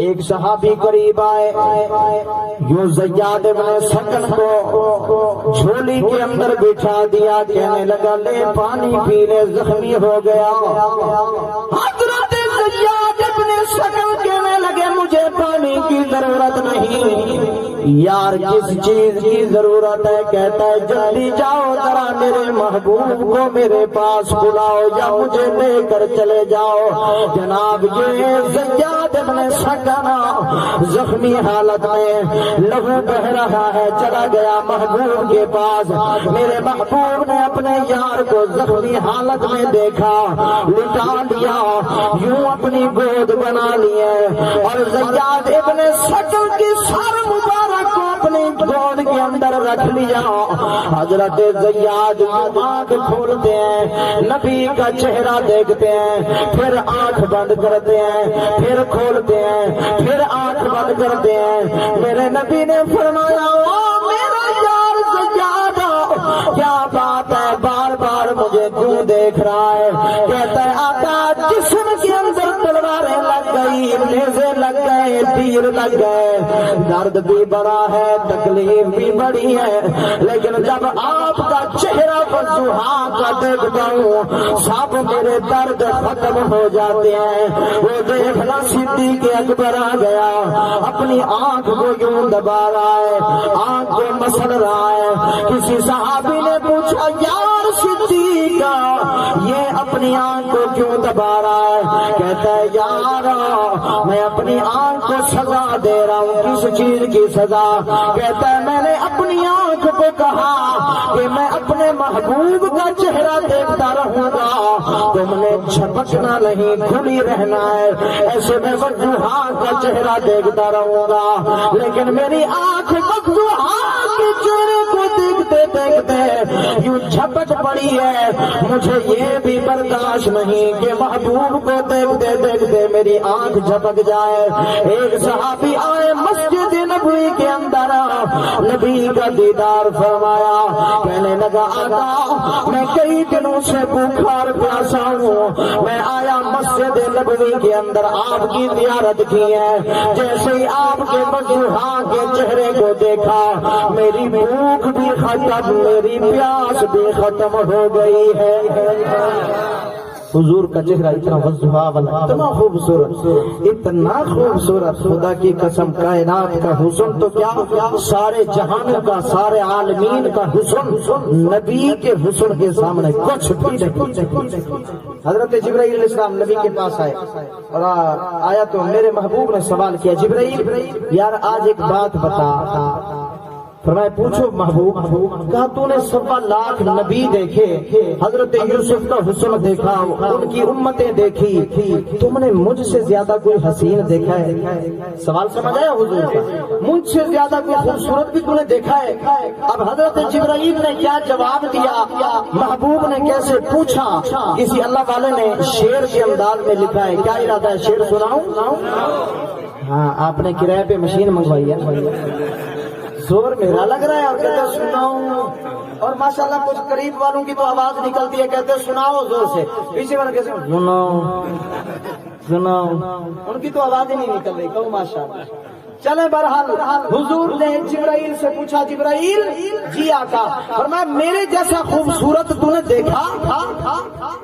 ایک صحابی قریب آئے, یوں زیاد ابن سکن کو جھولی کے اندر بٹھا دیا, کہنے لگا لے پانی پی لے, زخمی ہو گیا. حضرت زیاد ابن سکن کہنے لگے مجھے پانی کی ضرورت نہیں, یار کس چیز کی ضرورت ہے؟ کہتا ہے جلدی جاؤ ذرا میرے محبوب کو میرے پاس بلاؤ یا مجھے لے کر چلے جاؤ. جناب یہ زیاد ابن سکن زخمی حالت میں لہو بہ رہا ہے, چلا گیا محبوب کے پاس. میرے محبوب نے اپنے یار کو زخمی حالت میں دیکھا, لٹا لیا, یوں اپنی گود بنا لی ہے, اور زیاد ابن سکن کی سر مبارک کو اپنی گود کے اندر رکھ لیا. حضرت زیاد آنکھ کھولتے ہیں, نبی کا چہرہ دیکھتے ہیں, پھر آنکھ بند کرتے ہیں, پھر کھولتے ہیں, پھر آنکھ بند کرتے ہیں. میرے نبی نے فرمایا او میرا یار زیاد کیا بات ہے, بار بار مجھے کیوں دیکھ رہا ہے؟ کہتا ہے آقا جسم کے اندر تلواریں لگ گئی, نیزے لگ گئے, تیر لگ گئے, درد بھی بڑا ہے, تکلیف بھی بڑی ہے, لیکن جب آپ کا چہرہ وضحا کا دیکھتا ہوں سب میرے درد ختم ہو جاتے ہیں. وہ دیکھنا صدیق اکبر آ گیا, اپنی آنکھ کو یوں دبا رہا ہے, آنکھ کو مسل رہا ہے. کسی صحابی نے پوچھا یار صدیق یہ اپنی آنکھ کو کیوں دبا رہا ہے؟ کہتا ہے یار میں اپنی آنکھ کو سزا دے رہا ہوں. کس چیز کی سزا؟ کہتا ہے میں نے اپنی آنکھ کو کہا کہ میں اپنے محبوب کا چہرہ دیکھتا رہوں گا, تم نے جھپکنا نہیں, کھلی رہنا ہے, ایسے میں وضحا کا چہرہ دیکھتا رہوں گا. لیکن میری آنکھ وضحا کے چہرے کو دیکھتے دیکھتے یوں جھپک پڑی ہے, مجھے یہ بھی برداشت نہیں کہ محبوب کو دیکھتے دیکھتے میری آنکھ جھپک جائے. ایک صحابی آئے مسجد نبوی کے اندر, نبی کا دیدار فرمایا, کہنے لگا آقا میں کئی دنوں سے بھوکا اور پیاسا ہوں, میں آیا مسجد نبوی کے اندر آپ کی زیارت کی ہے, جیسے ہی آپ کے وضحا کے چہرے کو دیکھا میری بھوک بھی ختم, میری پیاس بھی ختم ہو گئی ہے. حضور کا چہرہ اتنا وضحا والا, اتنا خوبصورت, خدا کی قسم کائنات کا حسن تو کیا سارے جہانوں کا, سارے عالمین کا حسن نبی کے حسن کے سامنے کچھ بھی نہیں. حضرت جبرائیل علیہ السلام نبی کے پاس آئے اور آیا تو میرے محبوب نے سوال کیا جبرائیل یار آج ایک بات بتا, فرمایا پوچھو محبوب، کہا تو نے 1.25 لاکھ نبی دیکھے، حضرت یوسف کا حسن دیکھا، ان کی امتیں دیکھی، تم نے مجھ سے زیادہ کوئی حسین دیکھا ہے؟ سوال سمجھ آیا حضور کا؟ مجھ سے زیادہ کوئی خوبصورت بھی تم نے دیکھا ہے؟ اب حضرت جبرائیل نے کیا جواب دیا، محبوب نے کیسے پوچھا، کسی اللہ والے نے شعر کے انداز میں لکھا ہے. کیا ارادہ ہے، شعر سناؤں؟ ہاں آپ نے کرایہ پہ مشین منگوائی ہے، زور میرا لگ رہا ہے اور کہتے سناؤں، اور ماشاءاللہ کچھ قریب والوں کی تو آواز نکلتی ہے، کہتے سناؤ زور سے، پیچھے والے کہتے سناؤ سناؤ، ان کی تو آواز ہی نہیں نکل رہی، کہو ماشاءاللہ. چلے بہرحال حضور نے جبرائیل سے پوچھا، جبرائیل جی آقا، فرمایا میرے جیسا خوبصورت تو نے دیکھا؟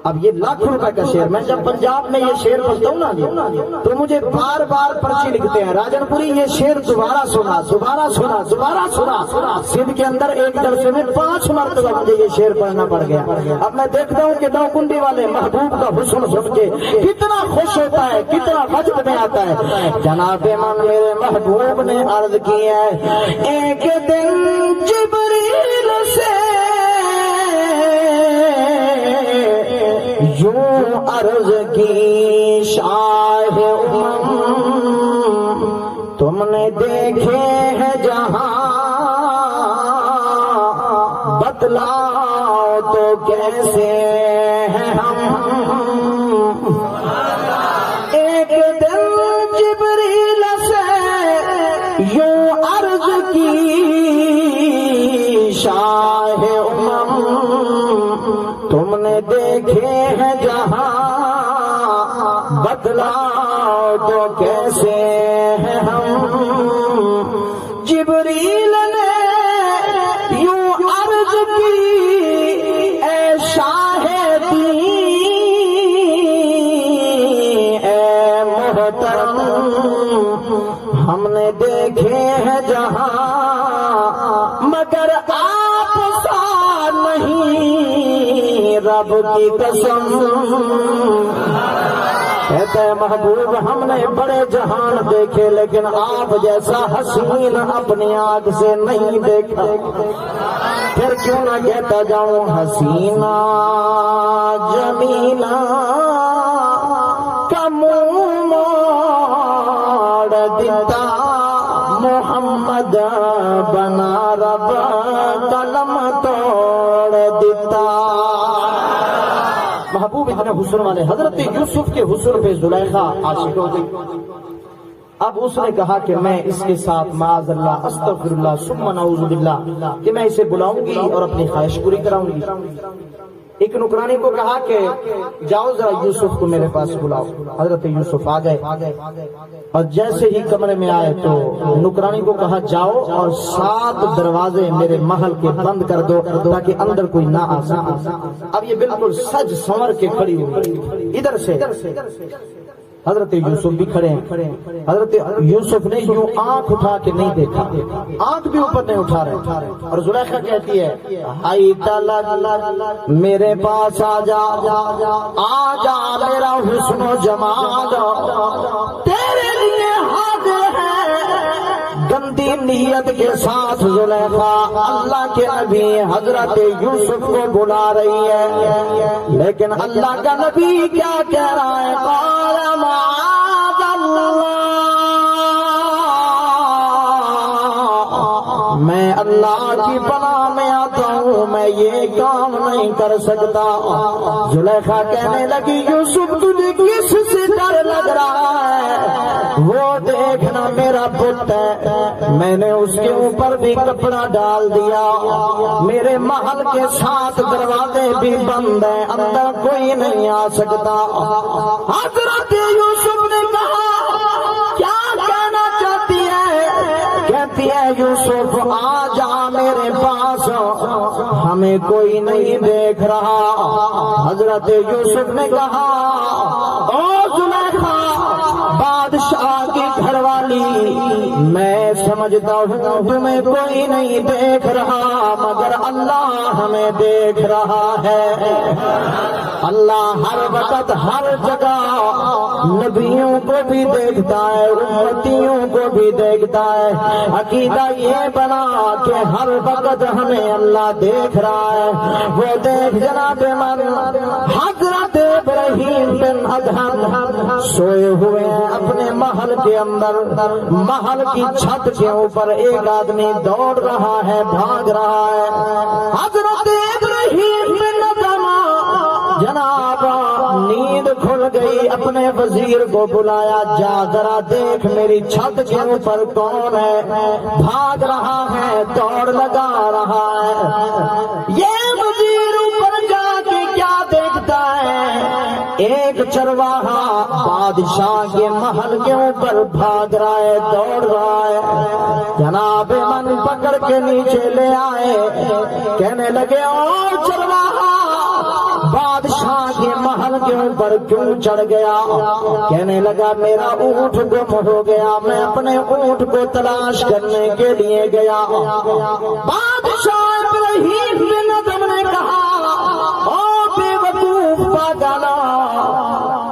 اب یہ لاکھوں روپے کا شعر، میں جب پنجاب میں یہ شعر پڑھتا ہوں نا تو مجھے بار بار پرچی لکھتے ہیں، راجن پوری یہ شعر دوبارہ سنا، دوبارہ سنا، دوبارہ سنا. سندھ کے اندر ایک جلسے میں 5 مرتبہ مجھے یہ شعر پڑھنا پڑ گیا. اب میں دیکھتا ہوں کہ نوکنڈی والے محبوب کا حسن سن کے کتنا خوش ہوتا ہے، کتنا وجد میں آتا ہے. جناب من میرے محبوب نے عرض کی ہے، ایک دن جبریل سے یوں عرض کی شاہ تم نے دیکھے ہیں جہاں، بتلاؤ تو کیسے ہیں ہم. ایک دن جبریل سے یوں عرض کی شاہ تم نے دیکھے ہیں جہاں، بتلاؤ تو کیسے ہیں ہم. جبریل نے یوں عرض کی، اے شاہ دین، اے محترم، ہم نے دیکھے ہیں جہاں، مگر آپ سا نہیں، رب کی قسم. کہتا ہے محبوب ہم نے بڑے جہان دیکھے لیکن آپ جیسا حسین اپنی آنکھ سے نہیں دیکھا. پھر کیوں نہ کہتا جاؤں حسینہ جمیلہ کا منہ موڑ دیتا، محمد بنا رب قلم توڑ دیتا. محبوب اتنے حسن والے، حضرت یوسف کے حسن پہ زلیخا عاشق ہو گئی. اب اس نے کہا کہ میں اس کے ساتھ معاذ اللہ، استغفر اللہ ثم نعوذ باللہ، کہ میں اسے بلاؤں گی اور اپنی خواہش پوری کراؤں گی. ایک نوکرانی کو کہا کہ جاؤ ذرا یوسف کو میرے پاس بلاؤ. حضرت یوسف آ گئے اور جیسے ہی کمرے میں آئے تو نوکرانی کو کہا جاؤ اور 7 دروازے میرے محل کے بند کر دو تاکہ اندر کوئی نہ آ سکے. اب یہ بالکل سج سنور کے کھڑی ہوئی، ادھر سے حضرت یوسف بھی کھڑے ہیں. حضرت یوسف نے یوں آنکھ اٹھا کے نہیں دیکھا، آنکھ بھی اوپر نہیں اٹھا رہے. اور زلیخا کہتی ہے آئی تلک میرے پاس آ جا، آ جا میرا حسن و جمال تیرے لیے حاضر ہے. گندی نیت کے ساتھ زلیخا اللہ کے نبی حضرت یوسف کو بلا رہی ہے، لیکن اللہ کا نبی کیا کہہ رہا ہے، قال معاذ اللہ، میں اللہ کی پناہ میں آتا ہوں، میں یہ کام نہیں کر سکتا. زلیخا کہنے لگی یوسف تجھے کس سے ڈر لگ رہا ہے؟ وہ دیکھنا میرا پت ہے، میں نے اس کے اوپر بھی کپڑا ڈال دیا، میرے محل کے 7 دروازے بھی بند ہیں، اندر کوئی نہیں آ سکتا. حضرت یوسف نے کہا کیا کہنا چاہتی ہے؟ کہتی ہے یوسف آ جا میرے پاس، ہمیں کوئی نہیں دیکھ رہا. حضرت یوسف نے کہا او زلیخا، بادشاہ کی گھر والی، میں سمجھتا ہوں تمہیں کوئی نہیں دیکھ رہا مگر اللہ ہمیں دیکھ رہا ہے۔ اللہ ہر وقت ہر جگہ نبیوں کو بھی دیکھتا ہے، امتیوں کو بھی دیکھتا ہے۔ عقیدہ یہ بنا کہ ہر وقت ہمیں اللہ دیکھ رہا ہے۔ وہ دیکھ جناب من حضرت ابراہیم بن ادہم سوئے ہوئے ہیں اپنے محل کے اندر، محل کی چھت کے اوپر ایک آدمی دوڑ رہا ہے، بھاگ رہا ہے۔ حضرت ابراہیم بن ادہم جناب نیند کھل گئی، اپنے وزیر کو بلایا، جا ذرا دیکھ میری چھت کے اوپر کون ہے، بھاگ رہا ہے، دوڑ لگا رہا ہے۔ یہ وزیر اوپر جا کے کیا دیکھتا ہے، ایک چرواہا بادشاہ کے محل کے اوپر بھاگ رہا ہے، دوڑ رہا ہے۔ جناب من پکڑ کے نیچے لے آئے، کہنے لگے او چرواہا بادشاہ کے محل کے اوپر کیوں چڑھ گیا؟ کہنے لگا میرا اونٹ گم ہو گیا، میں اپنے اونٹ کو تلاش کرنے کے لیے گیا۔ بادشاہ ابراہیم بن ادہم نے کہا او بے وقوف پاگلا،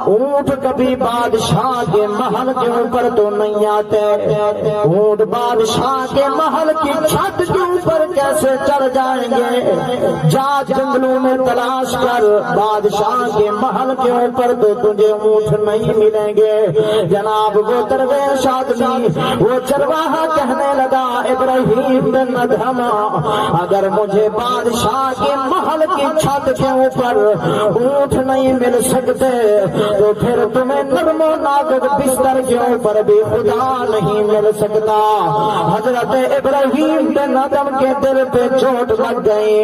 اونٹ کبھی بادشاہ کے محل کے اوپر تو نہیں آتے، اونٹ بادشاہ کے محل کی چھت کے اوپر کیسے چڑھ جائیں گے؟ جا جنگلوں میں تلاش کر، بادشاہ کے محل کے اوپر تو تجھے اونٹ نہیں ملیں گے۔ جناب وہ درویش آدمی، وہ چرواہا کہنے لگا ابراہیم بن ادہم اگر مجھے بادشاہ کے محل کی چھت کے اوپر اونٹ نہیں مل سکتے تو پھر تمہیں نرم و نازک بستر کے اوپر بھی خدا نہیں مل سکتا۔ حضرت ابراہیم بن ادہم کے دل پہ چوٹ لگ گئی،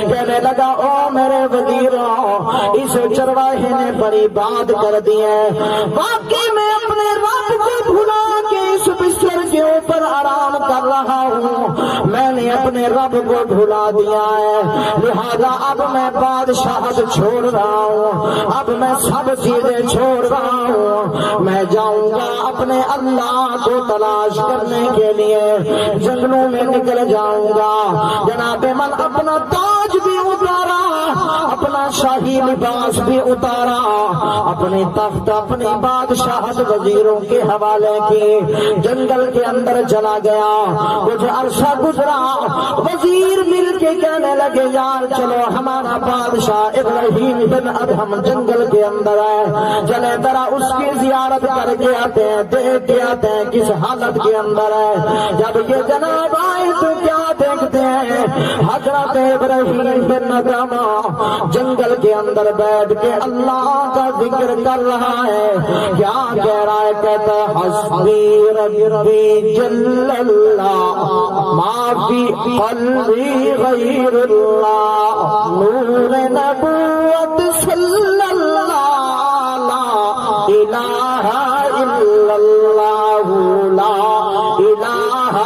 کہنے لگا او میرے وزیروں، اس چرواہے نے بڑی بات کر دی ہے، واقعی میں اپنے رب کو بھلا کے اس بستر کے اوپر آرام کر رہا ہوں، میں نے اپنے رب کو بھلا دیا ہے، لہذا اب میں بادشاہت چھوڑ رہا ہوں، اب میں سب چیزیں چھوڑ رہا ہوں، میں جاؤں گا اپنے اللہ کو تلاش کرنے کے لیے، جنگلوں میں نکل جاؤں گا۔ جناب من اپنا تاج بھی اتارا، اپنا شاہی لباس بھی اتارا، اپنی تخت اپنی بادشاہت وزیروں کے حوالے کی، جنگل کے اندر چلا گیا۔ کچھ عرصہ گزرا، وزیر مل کے کہنے لگے یار چلو ہمارا بادشاہ ابراہیم بن ادہم جنگل کے اندر ہے، چلے ذرا اس کی زیارت کر کے آتے ہیں، دیکھ کے آتے ہیں کس حالت کے اندر ہے۔ جب یہ جناب آئے تو کیا دیکھتے ہیں، حضرت ابراہیم بن ادہم جنگل کے اندر بیٹھ کے اللہ کا ذکر کر رہا ہے۔ کیا کہہ رہا ہے؟ کہتا ہے حسبی ربی جل اللہ ما فی قلبی غیر اللہ نور نبوت صلی اللہ لا الہ الا اللہ لا الہ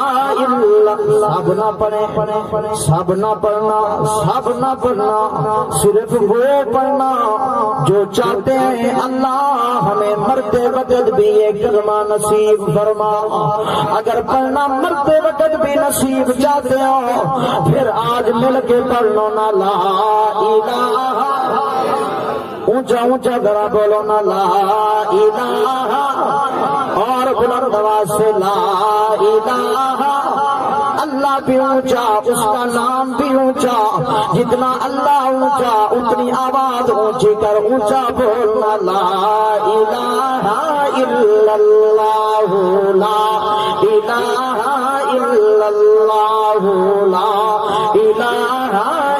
الا اللہ۔ سب نہ پڑھیں، سب نہ پڑھنا، سب نہ پڑھنا، صرف وہ پڑھنا جو چاہتے ہیں اللہ ہمیں مرتے وقت بھی یہ کلمہ نصیب فرما۔ اگر پڑھنا مرتے وقت بھی نصیب چاہتے ہو پھر آج مل کے پڑھ لو نا لا الہ، اونچا اونچا ذرا بولو نا لا الہ، اور بلند آواز سے لا الہ۔ اللہ بھی اونچا، اس کا نام بھی اونچا، جتنا اللہ اونچا اتنی آواز اونچی کر اونچا بولنا لا الہ الا اللہ لا الہ الا اللہ لا الہ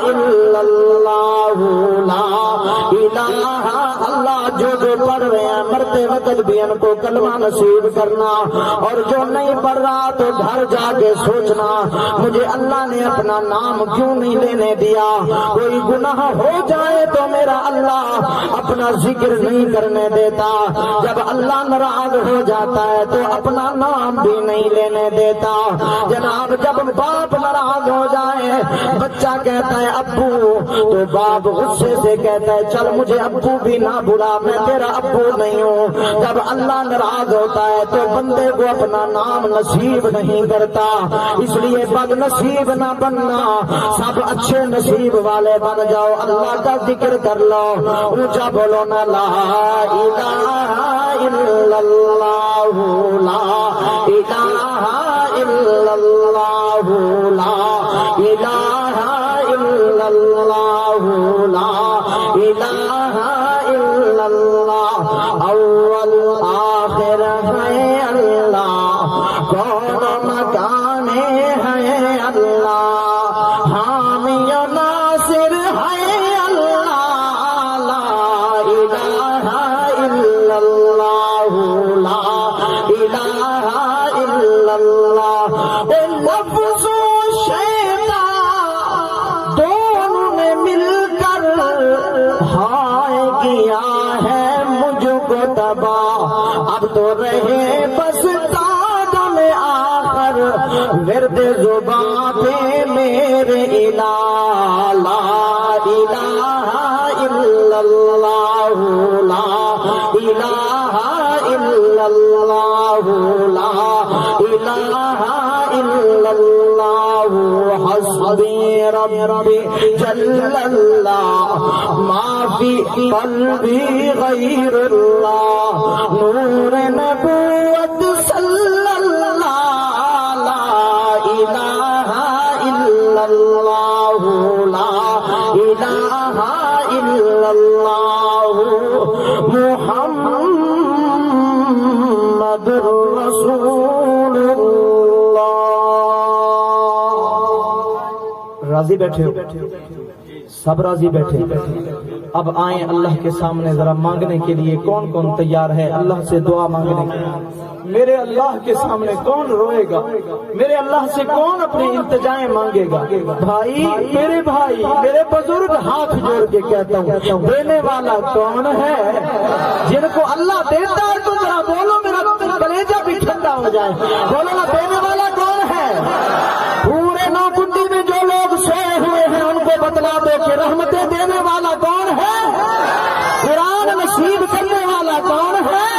الا اللہ لا الہ۔ اللہ جو پڑھ رہے ہیں مرتے وقت بھی ان کو کلمہ نصیب کرنا، اور جو نہیں پڑھ رہا تو گھر جا کے سوچنا مجھے اللہ نے اپنا نام کیوں نہیں لینے دیا، کوئی گناہ ہو جائے تو میرا اللہ اپنا ذکر نہیں کرنے دیتا، جب اللہ ناراض ہو جاتا ہے تو اپنا نام بھی نہیں لینے دیتا۔ جناب جب باپ ناراض ہو جائے بچہ کہتا ہے ابو، تو باپ غصے سے کہتا ہے چل مجھے ابو بھی نہ بلا، میں تیرا ابو نہیں ہوں۔ جب اللہ ناراض ہوتا ہے تو بندے کو اپنا نام نصیب نہیں کرتا، اس لیے بد نصیب نہ بننا، سب اچھے نصیب والے بن جاؤ، اللہ کا ذکر کر لو، اونچا بولو نا لا الہ الا اللہ، لا الہ الا اللہ، لا الہ الا اللہ، لا الہ الا اللہ، اول آخر ہے اللہ، کون مکان ہے اللہ، حامی و ناصر ہے اللہ، لا الہ الا اللہ، لا الہ الا اللہ۔ اے لفظ و شیطان دونوں نے مل کر ہائے کیا ہے مجھ کو تباہ، اب تو رہے بس قدم آخر ورد زباں پہ میرے الہ، لا الہ الا اللہ، لا الہ الا اللہ، لا الہ الا اللہ، حسبی ربی جل اللہ، ما فی قلبی غیر اللہ، نور نبوت صلی اللہ، لا الہ الا اللہ، لا الہ الا اللہ، محمد رسول اللہ۔ راضی بیٹھے ہو؟ سب راضی بیٹھے؟ اب آئیں اللہ کے سامنے ذرا مانگنے کے لیے، کون کون تیار ہے اللہ سے دعا مانگنے کے لیے؟ میرے اللہ کے سامنے کون روئے گا؟ میرے اللہ سے کون اپنی التجائیں مانگے گا؟ بھائی، میرے بزرگ ہاتھ جوڑ کے کہتا ہوں، دینے والا کون ہے؟ جن کو اللہ دیتا ہے تو ذرا بولو، میرا کلیجہ بھی ٹھنڈا ہو جائے، بولو نا، دینے والا کون ہے؟ پورے نوکنڈی میں جو لوگ سوئے ہوئے ہیں ان کو بتلا دو کہ رحمتیں دینے والا کون ہے؟ قرآن نصیب کرنے والا کون ہے؟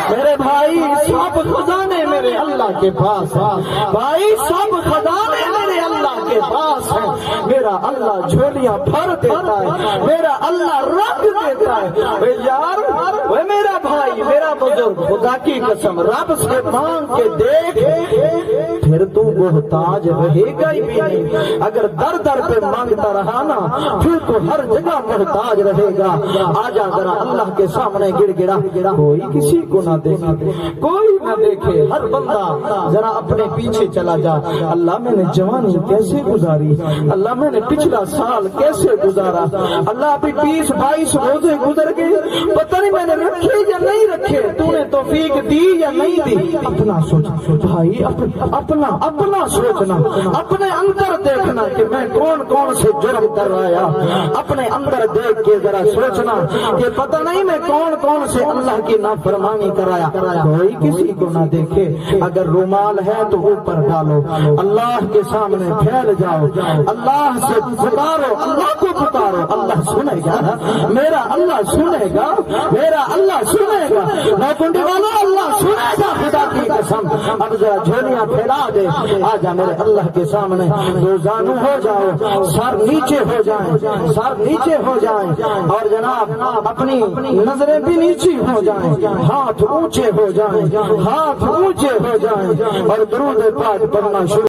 میرے بھائی، سب خزانے میرے اللہ کے پاس ہیں، بھائی سب خزانے میرے اللہ کے پاس ہیں۔ میرا اللہ جھولیاں بھر دیتا ہے، میرا اللہ رکھ دیتا ہے۔ اے یار، وہ میرا بھائی، میرا بزرگ، خدا کی قسم رب سے مانگ کے دیکھ، پھر تو محتاج رہے گا ہی بھی نہیں۔ اگر در در پہ مانگتا رہا نا، پھر تو ہر جگہ محتاج رہے گا۔ آجا ذرا اللہ کے سامنے گڑ گڑا، کوئی کسی کو نہ دیکھے، کوئی نہ دیکھے، ہر بندہ ذرا اپنے پیچھے چلا جا۔ اللہ میں نے جوانی کیسے گزاری، اللہ میں نے پچھلا سال کیسے گزارا، اللہ ابھی 20-22 روزے گزر گئے، پتہ نہیں میں نے رکھے یا نہیں رکھے، تو نے توفیق دی یا نہیں دی۔ اپنا سوچ بھائی، اپنا سوچنا، اپنے اندر دیکھنا کہ میں کون کون سے جرم کر رہا، اپنے اندر دیکھ کے ذرا سوچنا کہ پتہ نہیں میں کون کون سے اللہ کی نافرمانی کرایا۔ کوئی کسی کو نہ دیکھے، اگر رومال ہے تو اوپر ڈالو، اللہ کے سامنے پھیل جاؤ، اللہ سے پکارو، اللہ کو پکارو، اللہ سنے گا، میرا اللہ سنے گا، میرا اللہ سنے گا، نوکنڈی والا اللہ سنے گا، خدا کی قسم۔ اب ذرا جھولیاں پھیلا دے، آجا میرے اللہ کے سامنے، دو زانو ہو جاؤ، سر نیچے ہو جائیں، سر نیچے ہو جائیں، اور جناب اپنی نظریں بھی نیچی ہو جائیں، ہاتھ اونچے ہو جائیں، ہاتھ اونچے ہو جائیں، اور درود پاک پڑھنا شروع